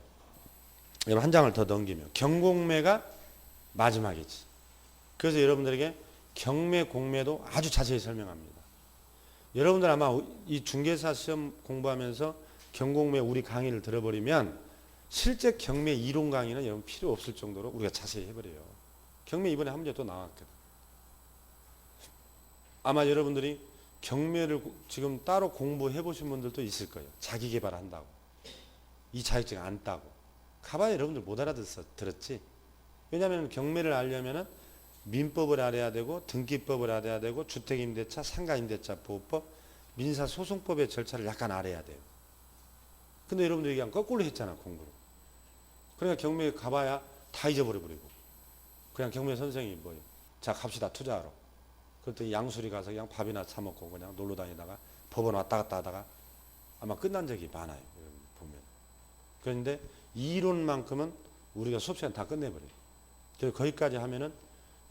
여러분 한 장을 더 넘기면 경공매가 마지막이지. 그래서 여러분들에게 경매, 공매도 아주 자세히 설명합니다. 여러분들 아마 이 중개사 시험 공부하면서 경공매 우리 강의를 들어버리면 실제 경매 이론 강의는 여러분 필요 없을 정도로 우리가 자세히 해버려요. 경매 이번에 한 문제 또 나왔거든. 아마 여러분들이 경매를 지금 따로 공부해 보신 분들도 있을 거예요. 자기 개발한다고. 이 자격증 안 따고. 가봐야 여러분들 못 알아들었지. 왜냐하면 경매를 알려면은 민법을 알아야 되고 등기법을 알아야 되고 주택임대차, 상가임대차 보호법, 민사소송법의 절차를 약간 알아야 돼요. 근데 여러분들이 그냥 거꾸로 했잖아 공부를. 그러니까 경매에 가봐야 다 잊어버려 버리고 그냥 경매 선생이 뭐예요? 자 갑시다 투자하러. 그랬더니 양수리 가서 그냥 밥이나 사 먹고 그냥 놀러 다니다가 법원 왔다 갔다 하다가 아마 끝난 적이 많아요. 보면. 그런데 이론만큼은 우리가 수업 시간 다 끝내버려요. 그래서 거기까지 하면은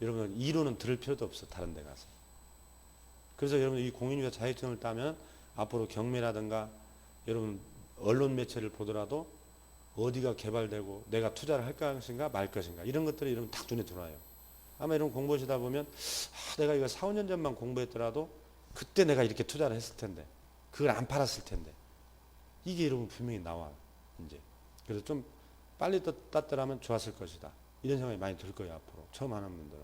여러분 이론은 들을 필요도 없어. 다른 데 가서. 그래서 여러분 이 공인중개사 자격증을 따면 앞으로 경매라든가 여러분 언론 매체를 보더라도 어디가 개발되고 내가 투자를 할 것인가 말 것인가 이런 것들이 여러분 딱 눈에 들어와요. 아마 여러분 공부하시다 보면 내가 이거 4, 5년 전만 공부했더라도 그때 내가 이렇게 투자를 했을 텐데 그걸 안 팔았을 텐데 이게 여러분 분명히 나와 이제. 그래서 좀 빨리 땄더라면 좋았을 것이다. 이런 생각이 많이 들 거예요. 앞으로 처음 하는 분들은.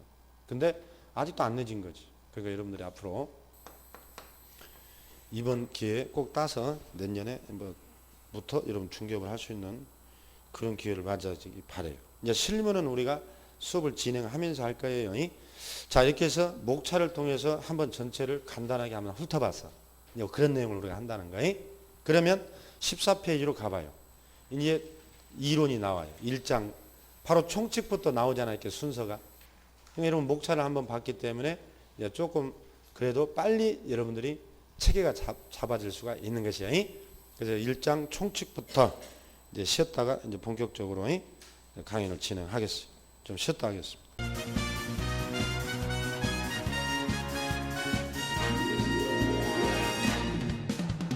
근데 아직도 안 내진 거지. 그러니까 여러분들이 앞으로 이번 기회에 꼭 따서 내년에 뭐부터 여러분 중개업을 할 수 있는 그런 기회를 맞아주기 바래요. 이제 실무는 우리가 수업을 진행하면서 할 거예요. 자, 이렇게 해서 목차를 통해서 한번 전체를 간단하게 한번 훑어봤어. 이제 그런 내용을 우리가 한다는 거예요. 그러면 14페이지로 가봐요. 이제 이론이 나와요. 1장 바로 총칙부터 나오잖아요. 이렇게 순서가. 그러니까 여러분 목차를 한번 봤기 때문에 이제 조금 그래도 빨리 여러분들이 체계가 잡아질 수가 있는 것이야. 그래서 1장 총칙부터 이제 쉬었다가 이제 본격적으로 강연을 진행하겠습니다. 좀 쉬었다 하겠습니다.